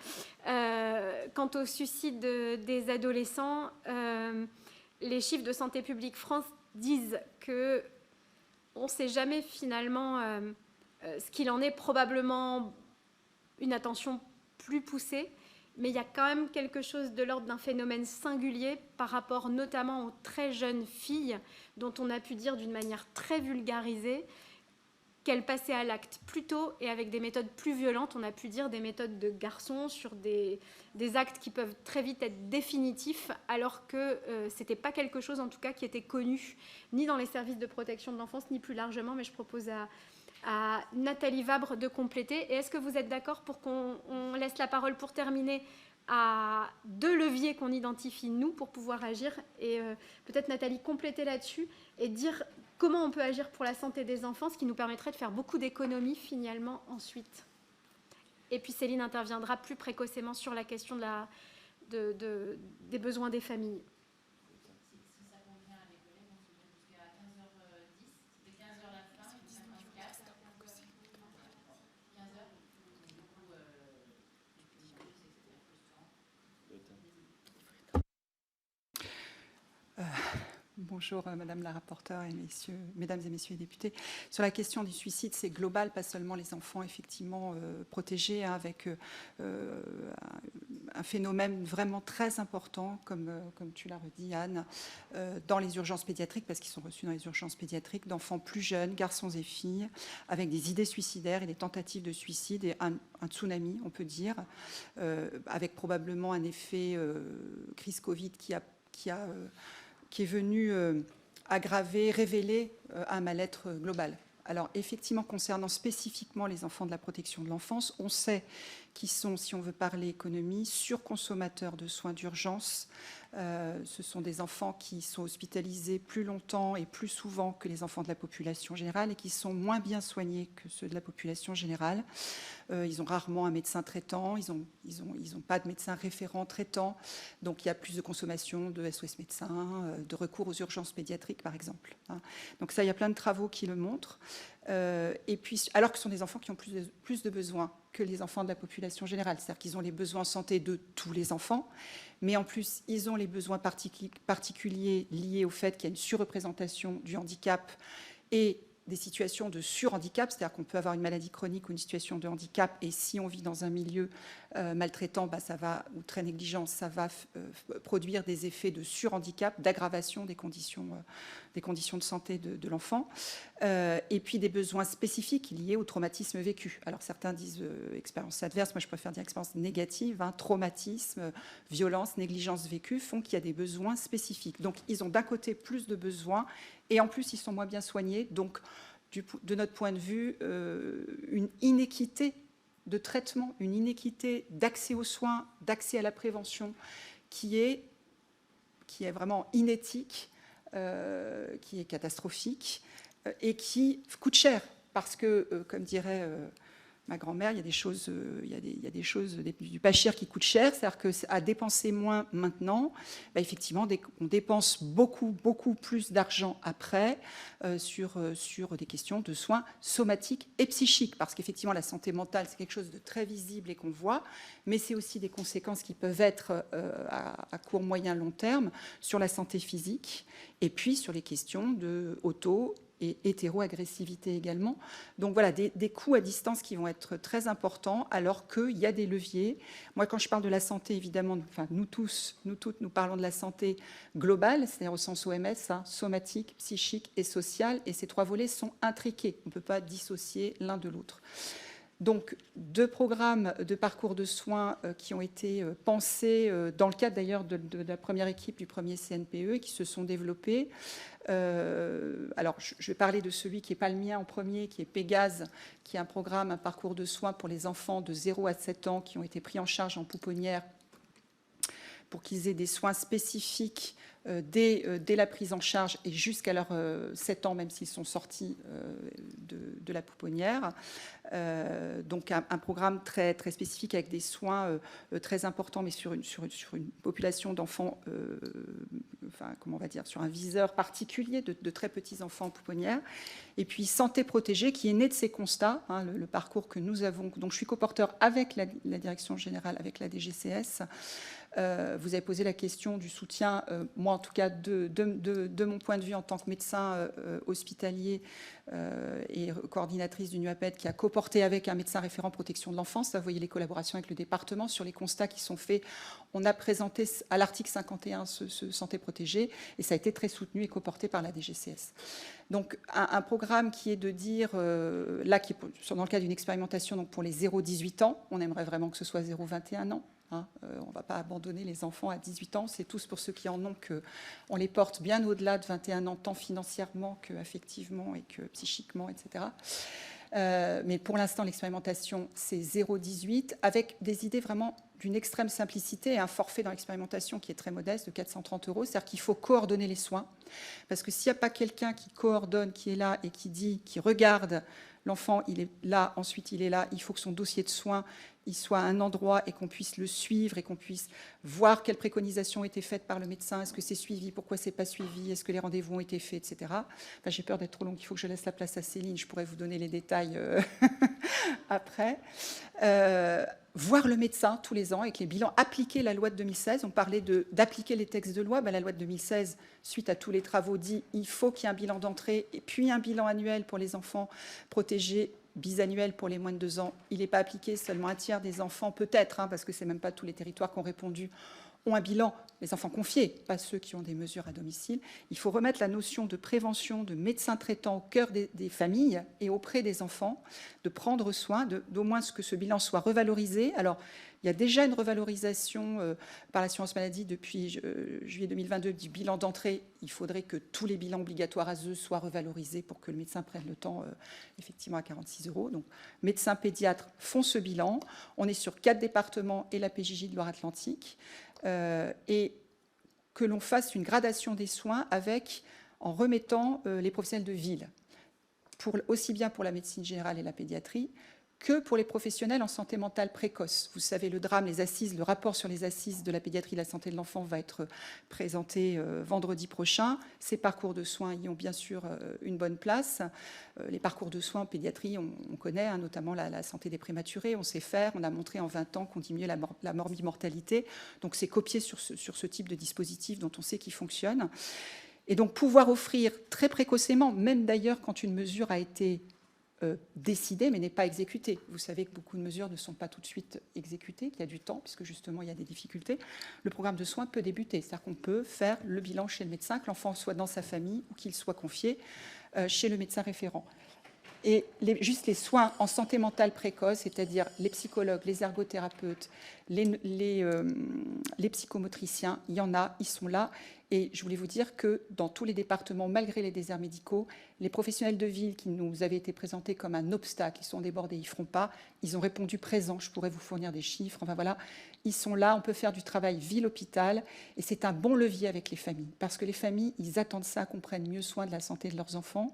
Quant au suicide des adolescents, les chiffres de Santé publique France disent qu'on ne sait jamais finalement ce qu'il en est, probablement une attention plus poussée, mais il y a quand même quelque chose de l'ordre d'un phénomène singulier par rapport notamment aux très jeunes filles dont on a pu dire d'une manière très vulgarisée qu'elles passaient à l'acte plus tôt et avec des méthodes plus violentes. On a pu dire des méthodes de garçons sur des actes qui peuvent très vite être définitifs, alors que ce n'était pas quelque chose en tout cas qui était connu ni dans les services de protection de l'enfance ni plus largement, mais je propose à Nathalie Vabre de compléter. Et est-ce que vous êtes d'accord pour qu'on laisse la parole pour terminer à 2 leviers qu'on identifie nous pour pouvoir agir, et peut-être Nathalie compléter là-dessus et dire comment on peut agir pour la santé des enfants, ce qui nous permettrait de faire beaucoup d'économies finalement ensuite. Et puis Céline interviendra plus précocement sur la question des besoins des familles. Bonjour Madame la rapporteure et mesdames et messieurs les députés. Sur la question du suicide, c'est global, pas seulement les enfants effectivement protégés, avec un phénomène vraiment très important, comme tu l'as redit Anne, dans les urgences pédiatriques, parce qu'ils sont reçus dans les urgences pédiatriques, d'enfants plus jeunes, garçons et filles, avec des idées suicidaires et des tentatives de suicide, et un tsunami, on peut dire, avec probablement un effet crise Covid qui est venu aggraver, révéler un mal-être global. Alors effectivement, concernant spécifiquement les enfants de la protection de l'enfance, on sait qu'ils sont, si on veut parler économie, surconsommateurs de soins d'urgence. Ce sont des enfants qui sont hospitalisés plus longtemps et plus souvent que les enfants de la population générale et qui sont moins bien soignés que ceux de la population générale. Ils ont rarement un médecin traitant, ils n'ont pas de médecin référent traitant, donc il y a plus de consommation de SOS médecins, de recours aux urgences pédiatriques par exemple. Donc ça, il y a plein de travaux qui le montrent. Et puis, alors que ce sont des enfants qui ont plus de besoins que les enfants de la population générale, c'est-à-dire qu'ils ont les besoins en santé de tous les enfants, mais en plus, ils ont les besoins particuliers liés au fait qu'il y a une surreprésentation du handicap et des situations de surhandicap, c'est-à-dire qu'on peut avoir une maladie chronique ou une situation de handicap, et si on vit dans un milieu maltraitant, ça va, ou très négligent, ça va produire des effets de surhandicap, d'aggravation des conditions de santé de l'enfant, et puis des besoins spécifiques liés au traumatisme vécu. Alors certains disent expérience adverse, moi je préfère dire expérience négative, traumatisme, violence, négligence vécue font qu'il y a des besoins spécifiques. Donc ils ont d'un côté plus de besoins, et en plus ils sont moins bien soignés, donc de notre point de vue, une inéquité de traitement, une inéquité d'accès aux soins, d'accès à la prévention qui est vraiment inéthique, qui est catastrophique et qui coûte cher parce que, comme dirait ma grand-mère, il y a des choses, du pas cher qui coûtent cher, c'est-à-dire qu'à dépenser moins maintenant, effectivement, on dépense beaucoup plus d'argent après sur des questions de soins somatiques et psychiques, parce qu'effectivement, la santé mentale, c'est quelque chose de très visible et qu'on voit, mais c'est aussi des conséquences qui peuvent être à court, moyen, long terme sur la santé physique, et puis sur les questions de auto et hétéro-agressivité également. Donc voilà, des coûts à distance qui vont être très importants, alors qu'il y a des leviers. Moi, quand je parle de la santé, évidemment, enfin, nous toutes, nous parlons de la santé globale, c'est-à-dire au sens OMS, somatique, psychique et sociale, et ces 3 volets sont intriqués. On ne peut pas dissocier l'un de l'autre. Donc, 2 programmes de parcours de soins qui ont été pensés dans le cadre d'ailleurs de la première équipe du premier CNPE et qui se sont développés. Alors, je vais parler de celui qui n'est pas le mien en premier, qui est Pégase, qui est un parcours de soins pour les enfants de 0 à 7 ans qui ont été pris en charge en pouponnière pour qu'ils aient des soins spécifiques dès la prise en charge et jusqu'à leurs 7 ans, même s'ils sont sortis de la pouponnière. Donc un programme très, très spécifique avec des soins très importants, mais sur une population d'enfants, enfin, comment on va dire, sur un viseur particulier de très petits enfants en pouponnière. Et puis Santé protégée, qui est né de ces constats, hein, le parcours que nous avons, dont je suis coporteur avec la direction générale, avec la DGCS. Vous avez posé la question du soutien, moi en tout cas de mon point de vue en tant que médecin hospitalier et coordinatrice du NUAPED qui a coporté avec un médecin référent protection de l'enfance. Vous voyez les collaborations avec le département sur les constats qui sont faits. On a présenté à l'article 51 ce Santé protégée et ça a été très soutenu et coporté par la DGCS. Donc un programme qui est de dire, là qui est dans le cadre d'une expérimentation donc pour les 0-18 ans, on aimerait vraiment que ce soit 0-21 ans. Hein, on ne va pas abandonner les enfants à 18 ans, c'est tous pour ceux qui en ont qu'on les porte bien au-delà de 21 ans, tant financièrement qu'affectivement et que psychiquement, etc. Mais pour l'instant, l'expérimentation, c'est 0-18, avec des idées vraiment d'une extrême simplicité et un forfait dans l'expérimentation qui est très modeste, de 430 €. C'est-à-dire qu'il faut coordonner les soins, parce que s'il n'y a pas quelqu'un qui coordonne, qui est là et qui dit, qui regarde l'enfant, il est là, ensuite il est là, il faut que son dossier de soins il soit à un endroit et qu'on puisse le suivre et qu'on puisse voir quelles préconisations ont été faites par le médecin, est-ce que c'est suivi, pourquoi c'est pas suivi, est-ce que les rendez-vous ont été faits, etc. Enfin, j'ai peur d'être trop longue, il faut que je laisse la place à Céline, je pourrais vous donner les détails après. Voir le médecin tous les ans avec les bilans, appliquer la loi de 2016. On parlait d'appliquer les textes de loi. Ben, la loi de 2016, suite à tous les travaux, dit il faut qu'il y ait un bilan d'entrée et puis un bilan annuel pour les enfants protégés, bisannuel pour les moins de 2 ans. Il n'est pas appliqué, seulement un tiers des enfants, peut-être, hein, parce que ce n'est même pas tous les territoires qui ont répondu, ont un bilan, les enfants confiés, pas ceux qui ont des mesures à domicile. Il faut remettre la notion de prévention, de médecin traitant au cœur des familles et auprès des enfants, de prendre soin, d'au moins que ce bilan soit revalorisé. Alors, il y a déjà une revalorisation par l'assurance maladie depuis juillet 2022 du bilan d'entrée. Il faudrait que tous les bilans obligatoires à eux soient revalorisés pour que le médecin prenne le temps, effectivement, à 46 €. Donc, médecins pédiatres font ce bilan. On est sur 4 départements et la PJJ de Loire-Atlantique. Et que l'on fasse une gradation des soins en remettant les professionnels de ville, aussi bien pour la médecine générale et la pédiatrie, que pour les professionnels en santé mentale précoce. Vous savez, le drame, les assises, le rapport sur les assises de la pédiatrie et de la santé de l'enfant va être présenté vendredi prochain. Ces parcours de soins y ont bien sûr une bonne place. Les parcours de soins en pédiatrie, on connaît, hein, notamment la santé des prématurés, on sait faire. On a montré en 20 ans qu'on diminuait la morbimortalité. Donc c'est copié sur ce type de dispositif dont on sait qu'il fonctionne. Et donc pouvoir offrir très précocement, même d'ailleurs quand une mesure a été décidée mais n'est pas exécutée. Vous savez que beaucoup de mesures ne sont pas tout de suite exécutées, qu'il y a du temps, puisque justement il y a des difficultés. Le programme de soins peut débuter, c'est-à-dire qu'on peut faire le bilan chez le médecin, que l'enfant soit dans sa famille ou qu'il soit confié chez le médecin référent. Et juste les soins en santé mentale précoce, c'est-à-dire les psychologues, les ergothérapeutes, les psychomotriciens, il y en a, ils sont là. Et je voulais vous dire que dans tous les départements, malgré les déserts médicaux, les professionnels de ville qui nous avaient été présentés comme un obstacle, ils sont débordés, ils ne feront pas, ils ont répondu présent, je pourrais vous fournir des chiffres, enfin voilà, ils sont là, on peut faire du travail ville-hôpital, et c'est un bon levier avec les familles, parce que les familles, ils attendent ça, qu'on prenne mieux soin de la santé de leurs enfants,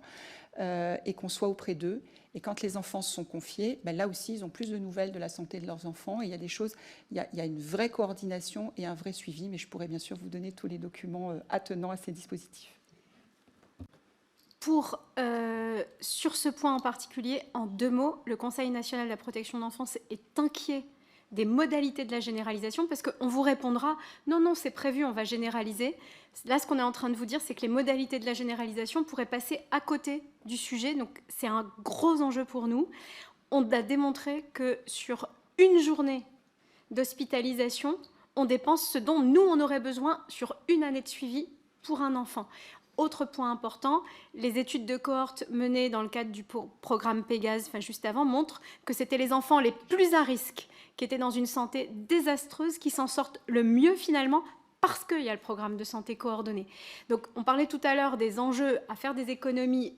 et qu'on soit auprès d'eux. Et quand les enfants se sont confiés, ben là aussi, ils ont plus de nouvelles de la santé de leurs enfants. Et il y a des choses, il y a une vraie coordination et un vrai suivi. Mais je pourrais bien sûr vous donner tous les documents attenants à ces dispositifs. Sur ce point en particulier, en 2 mots, le Conseil national de la protection de l'enfance est inquiet des modalités de la généralisation, parce qu'on vous répondra « Non, c'est prévu, on va généraliser ». Là, ce qu'on est en train de vous dire, c'est que les modalités de la généralisation pourraient passer à côté du sujet. Donc, c'est un gros enjeu pour nous. On a démontré que sur une journée d'hospitalisation, on dépense ce dont nous, on aurait besoin sur une année de suivi pour un enfant. Autre point important, les études de cohorte menées dans le cadre du programme Pégase, juste avant, montrent que c'était les enfants les plus à risque, qui étaient dans une santé désastreuse, qui s'en sortent le mieux finalement, parce qu'il y a le programme de santé coordonné. Donc on parlait tout à l'heure des enjeux à faire des économies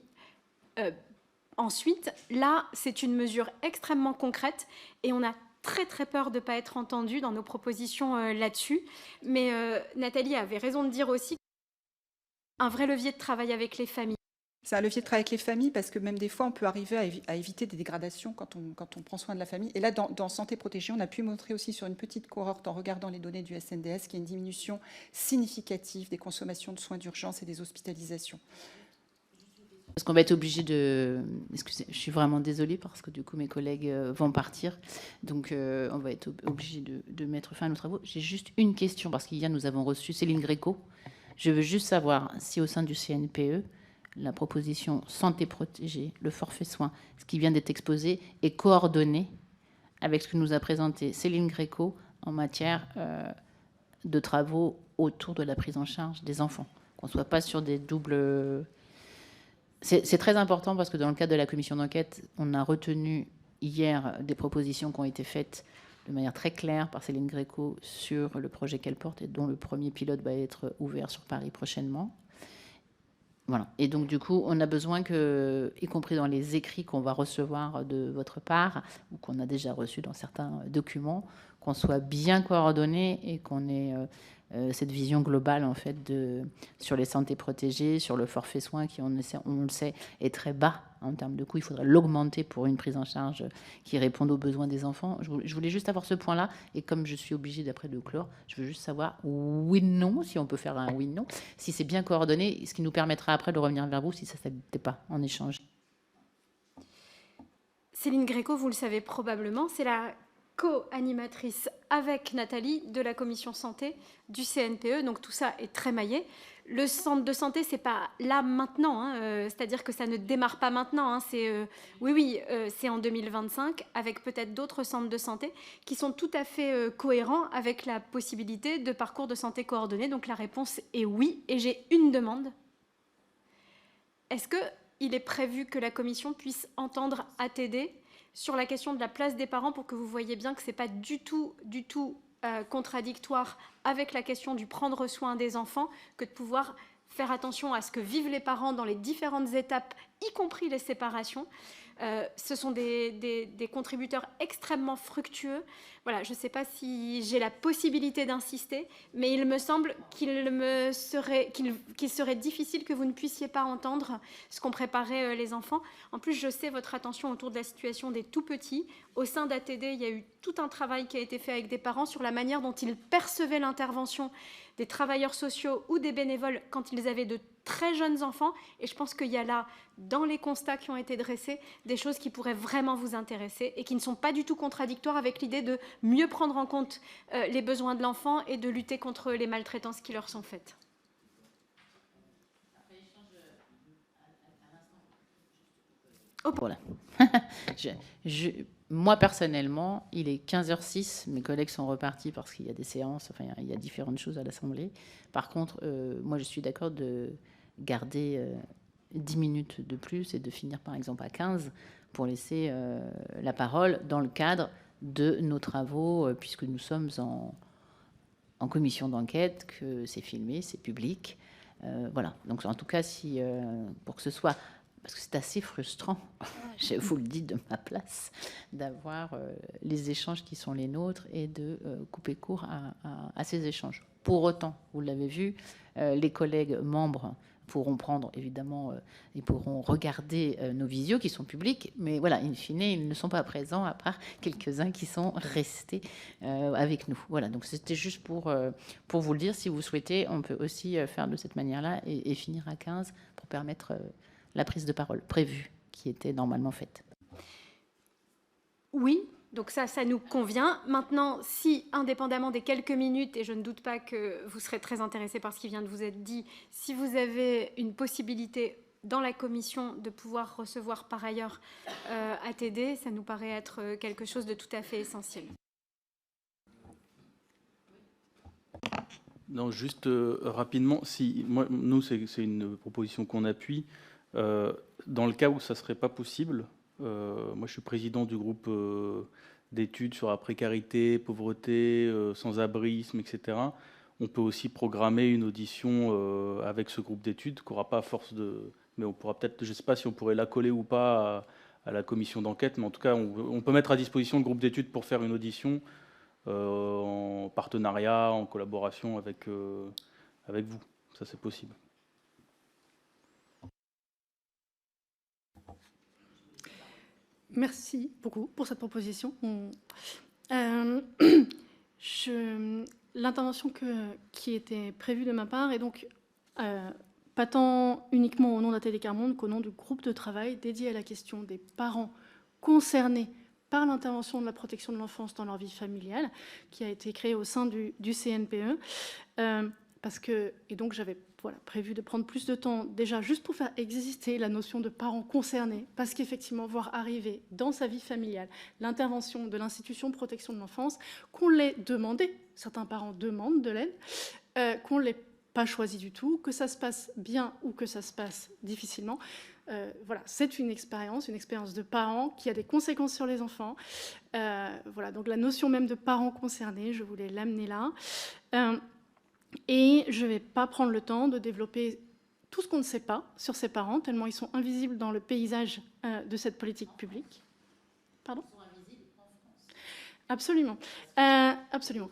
ensuite. Là, c'est une mesure extrêmement concrète et on a très très peur de ne pas être entendu dans nos propositions là-dessus. Mais Nathalie avait raison de dire aussi un vrai levier de travail avec les familles. C'est un levier de travail avec les familles parce que même des fois, on peut arriver à éviter des dégradations quand on prend soin de la famille. Et là, dans Santé Protégée, on a pu montrer aussi sur une petite cohorte, en regardant les données du SNDS, qu'il y a une diminution significative des consommations de soins d'urgence et des hospitalisations. Parce qu'on va être obligé de... Excusez, je suis vraiment désolée parce que du coup, mes collègues vont partir. Donc, on va être obligé de mettre fin à nos travaux. J'ai juste une question parce qu'hier, nous avons reçu Céline Gréco. Je veux juste savoir si au sein du CNPE, la proposition santé protégée, le forfait soins, ce qui vient d'être exposé, est coordonné avec ce que nous a présenté Céline Gréco en matière de travaux autour de la prise en charge des enfants. Qu'on ne soit pas sur des doubles... C'est très important parce que dans le cadre de la commission d'enquête, on a retenu hier des propositions qui ont été faites de manière très claire par Céline Gréco sur le projet qu'elle porte et dont le premier pilote va être ouvert sur Paris prochainement. Voilà. Et donc, du coup, on a besoin que, y compris dans les écrits qu'on va recevoir de votre part, ou qu'on a déjà reçus dans certains documents, qu'on soit bien coordonné et qu'on ait cette vision globale, en fait, sur les santé protégées, sur le forfait soins, qui, on le sait, est très bas en termes de coûts. Il faudrait l'augmenter pour une prise en charge qui réponde aux besoins des enfants. Je voulais juste avoir ce point-là. Et comme je suis obligée d'après de clore, je veux juste savoir oui-non, si on peut faire un oui-non, si c'est bien coordonné, ce qui nous permettra après de revenir vers vous si ça ne s'habitait pas en échange. Céline Gréco, vous le savez probablement, c'est la co-animatrice avec Nathalie de la commission santé du CNPE. Donc tout ça est très maillé. Le centre de santé, c'est pas là maintenant, hein, c'est-à-dire que ça ne démarre pas maintenant. Hein, c'est en 2025 avec peut-être d'autres centres de santé qui sont tout à fait cohérents avec la possibilité de parcours de santé coordonné. Donc la réponse est oui. Et j'ai une demande. Est-ce qu'il est prévu que la commission puisse entendre ATD sur la question de la place des parents pour que vous voyez bien que ce n'est pas du tout contradictoire avec la question du prendre soin des enfants que de pouvoir faire attention à ce que vivent les parents dans les différentes étapes, y compris les séparations. Ce sont des contributeurs extrêmement fructueux. Voilà, je ne sais pas si j'ai la possibilité d'insister, mais il me semble qu'il serait difficile que vous ne puissiez pas entendre ce qu'ont préparé les enfants. En plus, je sais votre attention autour de la situation des tout-petits. Au sein d'ATD, il y a eu tout un travail qui a été fait avec des parents sur la manière dont ils percevaient l'intervention des travailleurs sociaux ou des bénévoles quand ils avaient de très jeunes enfants. Et je pense qu'il y a là, dans les constats qui ont été dressés, des choses qui pourraient vraiment vous intéresser et qui ne sont pas du tout contradictoires avec l'idée de mieux prendre en compte les besoins de l'enfant et de lutter contre les maltraitances qui leur sont faites. Oh, voilà. Moi, personnellement, il est 15h06. Mes collègues sont repartis parce qu'il y a des séances, enfin, il y a différentes choses à l'Assemblée. Par contre, moi, je suis d'accord de garder 10 minutes de plus et de finir, par exemple, à 15 pour laisser la parole dans le cadre de nos travaux, puisque nous sommes en commission d'enquête, que c'est filmé, c'est public. Voilà. Donc, en tout cas, pour que ce soit... Parce que c'est assez frustrant, je vous le dis de ma place, d'avoir les échanges qui sont les nôtres et de couper court à ces échanges. Pour autant, vous l'avez vu, les collègues membres pourront prendre, évidemment, ils pourront regarder nos visios qui sont publics, mais voilà, in fine, ils ne sont pas présents, à part quelques-uns qui sont restés avec nous. Voilà, donc c'était juste pour vous le dire. Si vous souhaitez, on peut aussi faire de cette manière-là et finir à 15 pour permettre... la prise de parole prévue qui était normalement faite. Oui, donc ça nous convient. Maintenant, si, indépendamment des quelques minutes, et je ne doute pas que vous serez très intéressés par ce qui vient de vous être dit, si vous avez une possibilité dans la commission de pouvoir recevoir par ailleurs ATD, ça nous paraît être quelque chose de tout à fait essentiel. Non, juste rapidement, nous, c'est une proposition qu'on appuie. Dans le cas où ça ne serait pas possible, moi je suis président du groupe d'études sur la précarité, pauvreté, sans-abrisme, etc. On peut aussi programmer une audition avec ce groupe d'études, qu'on n'aura pas à force de... Mais on pourra peut-être, je ne sais pas si on pourrait l'accoler ou pas à la commission d'enquête, mais en tout cas, on peut mettre à disposition le groupe d'études pour faire une audition en partenariat, en collaboration avec vous. Ça, c'est possible. Merci beaucoup pour cette proposition. L'intervention qui était prévue de ma part est donc pas tant uniquement au nom d'Atelier Carmonde qu'au nom du groupe de travail dédié à la question des parents concernés par l'intervention de la protection de l'enfance dans leur vie familiale, qui a été créé au sein du CNPE. Et donc j'avais prévu de prendre plus de temps déjà juste pour faire exister la notion de parents concernés, parce qu'effectivement, voir arriver dans sa vie familiale l'intervention de l'institution de protection de l'enfance, qu'on l'ait demandé, certains parents demandent de l'aide, qu'on ne l'ait pas choisi du tout, que ça se passe bien ou que ça se passe difficilement. C'est une expérience de parents qui a des conséquences sur les enfants. Donc la notion même de parents concernés, je voulais l'amener là. Et je ne vais pas prendre le temps de développer tout ce qu'on ne sait pas sur ces parents, tellement ils sont invisibles dans le paysage de cette politique publique. Pardon ? Ils sont invisibles en France. Absolument. Absolument.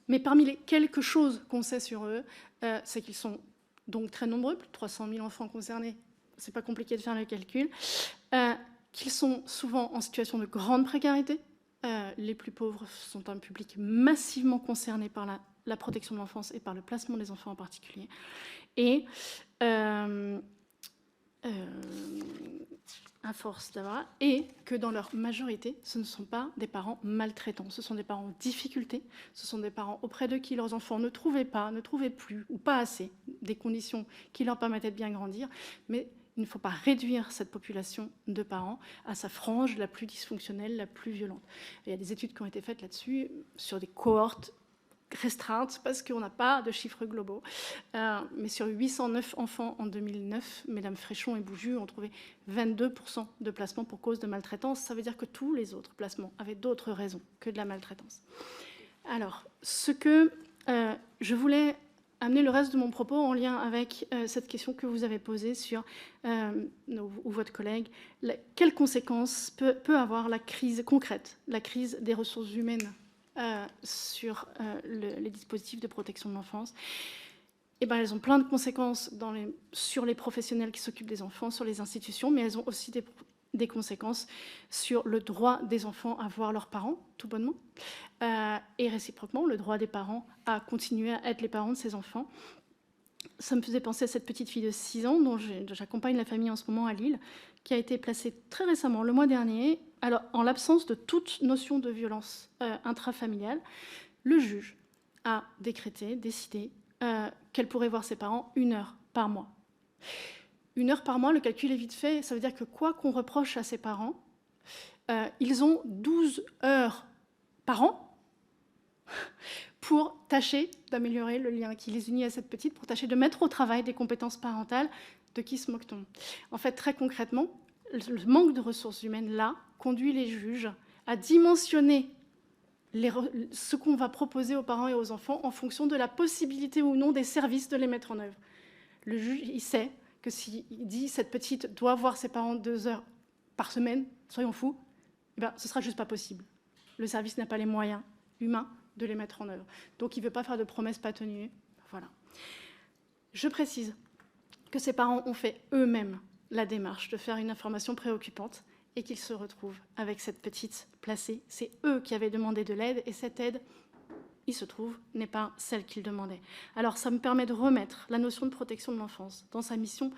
Mais parmi les quelque chose qu'on sait sur eux, c'est qu'ils sont donc très nombreux, plus de 300 000 enfants concernés, c'est pas compliqué de faire le calcul, qu'ils sont souvent en situation de grande précarité. Les plus pauvres sont un public massivement concerné par la protection de l'enfance et par le placement des enfants en particulier. Et à force d'avoir, et que dans leur majorité, ce ne sont pas des parents maltraitants, ce sont des parents en difficulté, ce sont des parents auprès de qui leurs enfants ne trouvaient plus, ou pas assez, des conditions qui leur permettaient de bien grandir, mais il ne faut pas réduire cette population de parents à sa frange la plus dysfonctionnelle, la plus violente. Il y a des études qui ont été faites là-dessus, sur des cohortes restreintes, parce qu'on n'a pas de chiffres globaux. Mais sur 809 enfants en 2009, Mesdames Fréchon et Bouju ont trouvé 22% de placements pour cause de maltraitance. Ça veut dire que tous les autres placements avaient d'autres raisons que de la maltraitance. Alors, ce que je voulais amener le reste de mon propos en lien avec cette question que vous avez posée sur, ou votre collègue, quelles conséquences peut avoir la crise concrète, la crise des ressources humaines sur les dispositifs de protection de l'enfance. Eh bien, elles ont plein de conséquences sur les professionnels qui s'occupent des enfants, sur les institutions, mais elles ont aussi des conséquences sur le droit des enfants à voir leurs parents, tout bonnement, et réciproquement, le droit des parents à continuer à être les parents de ces enfants. Ça me faisait penser à cette petite fille de 6 ans dont j'accompagne la famille en ce moment à Lille, qui a été placée très récemment, le mois dernier, alors en l'absence de toute notion de violence intrafamiliale. Le juge a décidé qu'elle pourrait voir ses parents 1 heure par mois. 1 heure par mois, le calcul est vite fait, ça veut dire que quoi qu'on reproche à ses parents, ils ont 12 heures par an pour tâcher d'améliorer le lien qui les unit à cette petite, pour tâcher de mettre au travail des compétences parentales. De qui se moque-t-on ? En fait, très concrètement, le manque de ressources humaines, là, conduit les juges à dimensionner ce qu'on va proposer aux parents et aux enfants en fonction de la possibilité ou non des services de les mettre en œuvre. Le juge, il sait que s'il dit cette petite doit voir ses parents 2 heures par semaine, soyons fous, eh ben, ce ne sera juste pas possible. Le service n'a pas les moyens humains de les mettre en œuvre. Donc, il ne veut pas faire de promesses pas tenues. Voilà. Je précise que ces parents ont fait eux-mêmes la démarche de faire une information préoccupante et qu'ils se retrouvent avec cette petite placée. C'est eux qui avaient demandé de l'aide et cette aide, il se trouve, n'est pas celle qu'ils demandaient. Alors, ça me permet de remettre la notion de protection de l'enfance dans sa mission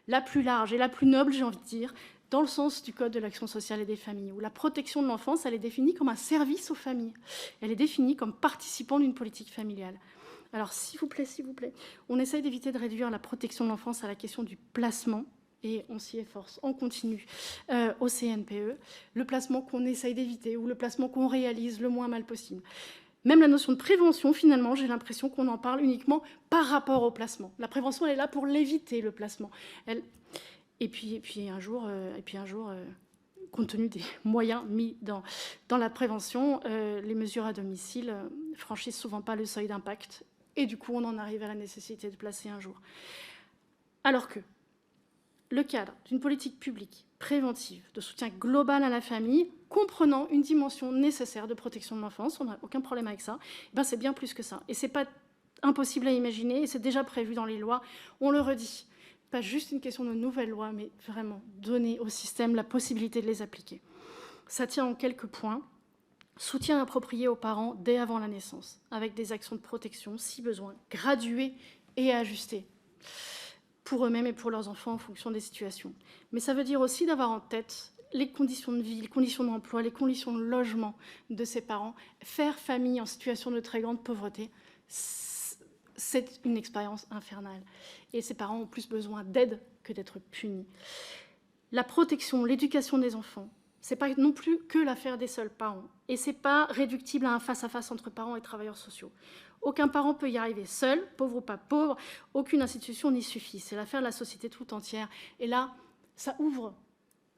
la plus large et la plus noble, j'ai envie de dire, dans le sens du Code de l'action sociale et des familles, où la protection de l'enfance, elle est définie comme un service aux familles. Elle est définie comme participant d'une politique familiale. Alors, s'il vous plaît, on essaye d'éviter de réduire la protection de l'enfance à la question du placement, et on s'y efforce, on continue au CNPE, le placement qu'on essaye d'éviter ou le placement qu'on réalise le moins mal possible. Même la notion de prévention, finalement, j'ai l'impression qu'on en parle uniquement par rapport au placement. La prévention, elle est là pour l'éviter, le placement. Et puis un jour, compte tenu des moyens mis dans la prévention, les mesures à domicile franchissent souvent pas le seuil d'impact. Et du coup, on en arrive à la nécessité de placer un jour. Alors que le cadre d'une politique publique préventive, de soutien global à la famille, comprenant une dimension nécessaire de protection de l'enfance, on n'a aucun problème avec ça, ben c'est bien plus que ça. Et c'est pas impossible à imaginer, et c'est déjà prévu dans les lois, on le redit. Pas juste une question de nouvelles lois, mais vraiment donner au système la possibilité de les appliquer. Ça tient en quelques points. Soutien approprié aux parents dès avant la naissance, avec des actions de protection, si besoin, graduées et ajustées, pour eux-mêmes et pour leurs enfants en fonction des situations. Mais ça veut dire aussi d'avoir en tête les conditions de vie, les conditions d'emploi, les conditions de logement de ces parents. Faire famille en situation de très grande pauvreté, c'est une expérience infernale. Et ces parents ont plus besoin d'aide que d'être punis. La protection, l'éducation des enfants, c'est pas non plus que l'affaire des seuls parents. Et c'est pas réductible à un face-à-face entre parents et travailleurs sociaux. Aucun parent peut y arriver seul, pauvre ou pas pauvre. Aucune institution n'y suffit. C'est l'affaire de la société tout entière. Et là, ça ouvre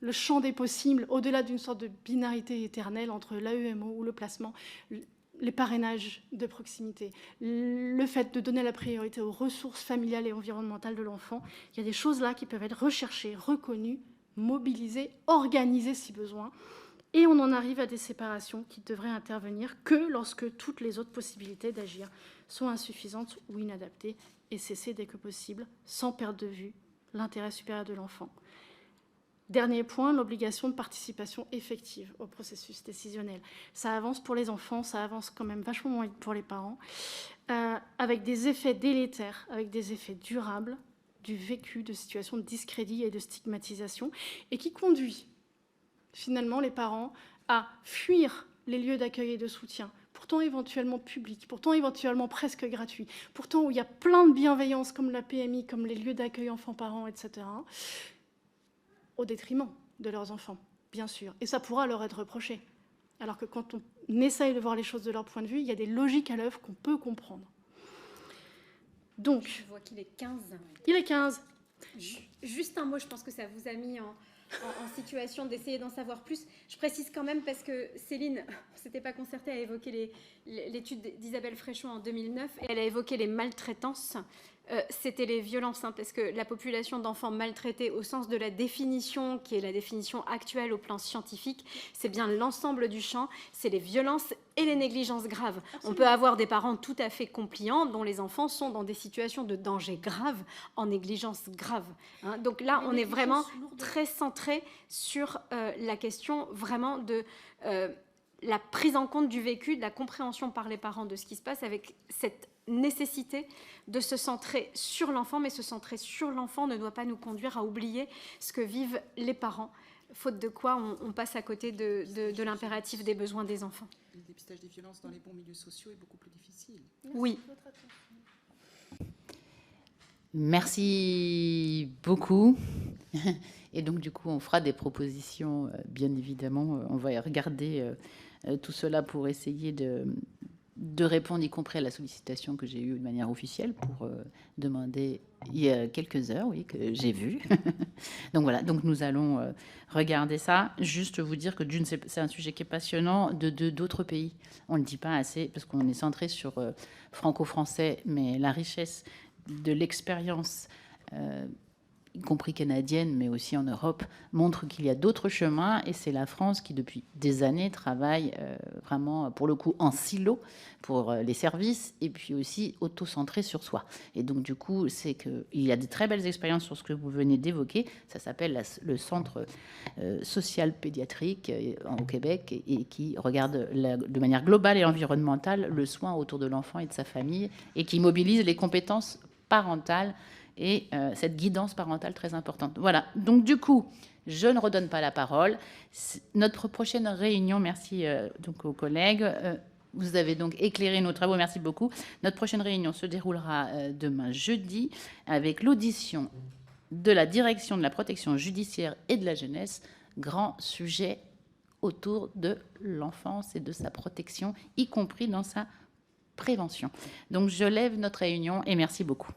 le champ des possibles, au-delà d'une sorte de binarité éternelle entre l'AEMO ou le placement, les parrainages de proximité, le fait de donner la priorité aux ressources familiales et environnementales de l'enfant. Il y a des choses là qui peuvent être recherchées, reconnues, mobilisées, organisées si besoin. Et on en arrive à des séparations qui devraient intervenir que lorsque toutes les autres possibilités d'agir sont insuffisantes ou inadaptées, et cesser dès que possible, sans perdre de vue l'intérêt supérieur de l'enfant. Dernier point, l'obligation de participation effective au processus décisionnel. Ça avance pour les enfants, ça avance quand même vachement moins pour les parents, avec des effets délétères, avec des effets durables du vécu de situations de discrédit et de stigmatisation, et qui conduit finalement les parents à fuir les lieux d'accueil et de soutien, pourtant éventuellement publics, pourtant éventuellement presque gratuits, pourtant où il y a plein de bienveillance comme la PMI, comme les lieux d'accueil enfants-parents, etc., au détriment de leurs enfants, bien sûr. Et ça pourra leur être reproché. Alors que quand on essaye de voir les choses de leur point de vue, il y a des logiques à l'œuvre qu'on peut comprendre. Donc, je vois qu'il est 15. Il est 15. Juste un mot, je pense que ça vous a mis en situation d'essayer d'en savoir plus. Je précise quand même parce que Céline, on ne s'était pas concertée à évoquer l'étude d'Isabelle Fréchon en 2009, et elle a évoqué les maltraitances. C'était les violences, parce que la population d'enfants maltraités au sens de la définition, qui est la définition actuelle au plan scientifique, c'est bien l'ensemble du champ, c'est les violences et les négligences graves. Absolument. On peut avoir des parents tout à fait compliants dont les enfants sont dans des situations de danger grave, en négligence grave. Donc là, on est vraiment très centré sur la question vraiment de la prise en compte du vécu, de la compréhension par les parents de ce qui se passe, avec cette nécessité de se centrer sur l'enfant, mais se centrer sur l'enfant ne doit pas nous conduire à oublier ce que vivent les parents, faute de quoi on passe à côté de l'impératif des besoins des enfants. Le dépistage des violences dans les bons milieux sociaux est beaucoup plus difficile. Oui. Merci beaucoup. Et donc, du coup, on fera des propositions, bien évidemment. On va regarder tout cela pour essayer de répondre, y compris à la sollicitation que j'ai eue de manière officielle pour demander il y a quelques heures, oui, que j'ai vu. Donc voilà, donc nous allons regarder ça. Juste vous dire que d'une, c'est un sujet qui est passionnant, d'autres pays. On ne le dit pas assez parce qu'on est centré sur franco-français, mais la richesse de l'expérience, y compris canadienne, mais aussi en Europe, montre qu'il y a d'autres chemins, et c'est la France qui, depuis des années, travaille vraiment, pour le coup, en silo pour les services, et puis aussi auto-centré sur soi. Et donc, du coup, c'est qu'il y a de très belles expériences sur ce que vous venez d'évoquer. Ça s'appelle le Centre social pédiatrique au Québec, et qui regarde de manière globale et environnementale le soin autour de l'enfant et de sa famille, et qui mobilise les compétences parentales et cette guidance parentale très importante. Voilà, donc du coup, je ne redonne pas la parole. Notre prochaine réunion, merci donc aux collègues, vous avez donc éclairé nos travaux, merci beaucoup. Notre prochaine réunion se déroulera demain jeudi avec l'audition de la direction de la protection judiciaire et de la jeunesse. Grand sujet autour de l'enfance et de sa protection, y compris dans sa prévention. Donc je lève notre réunion et merci beaucoup.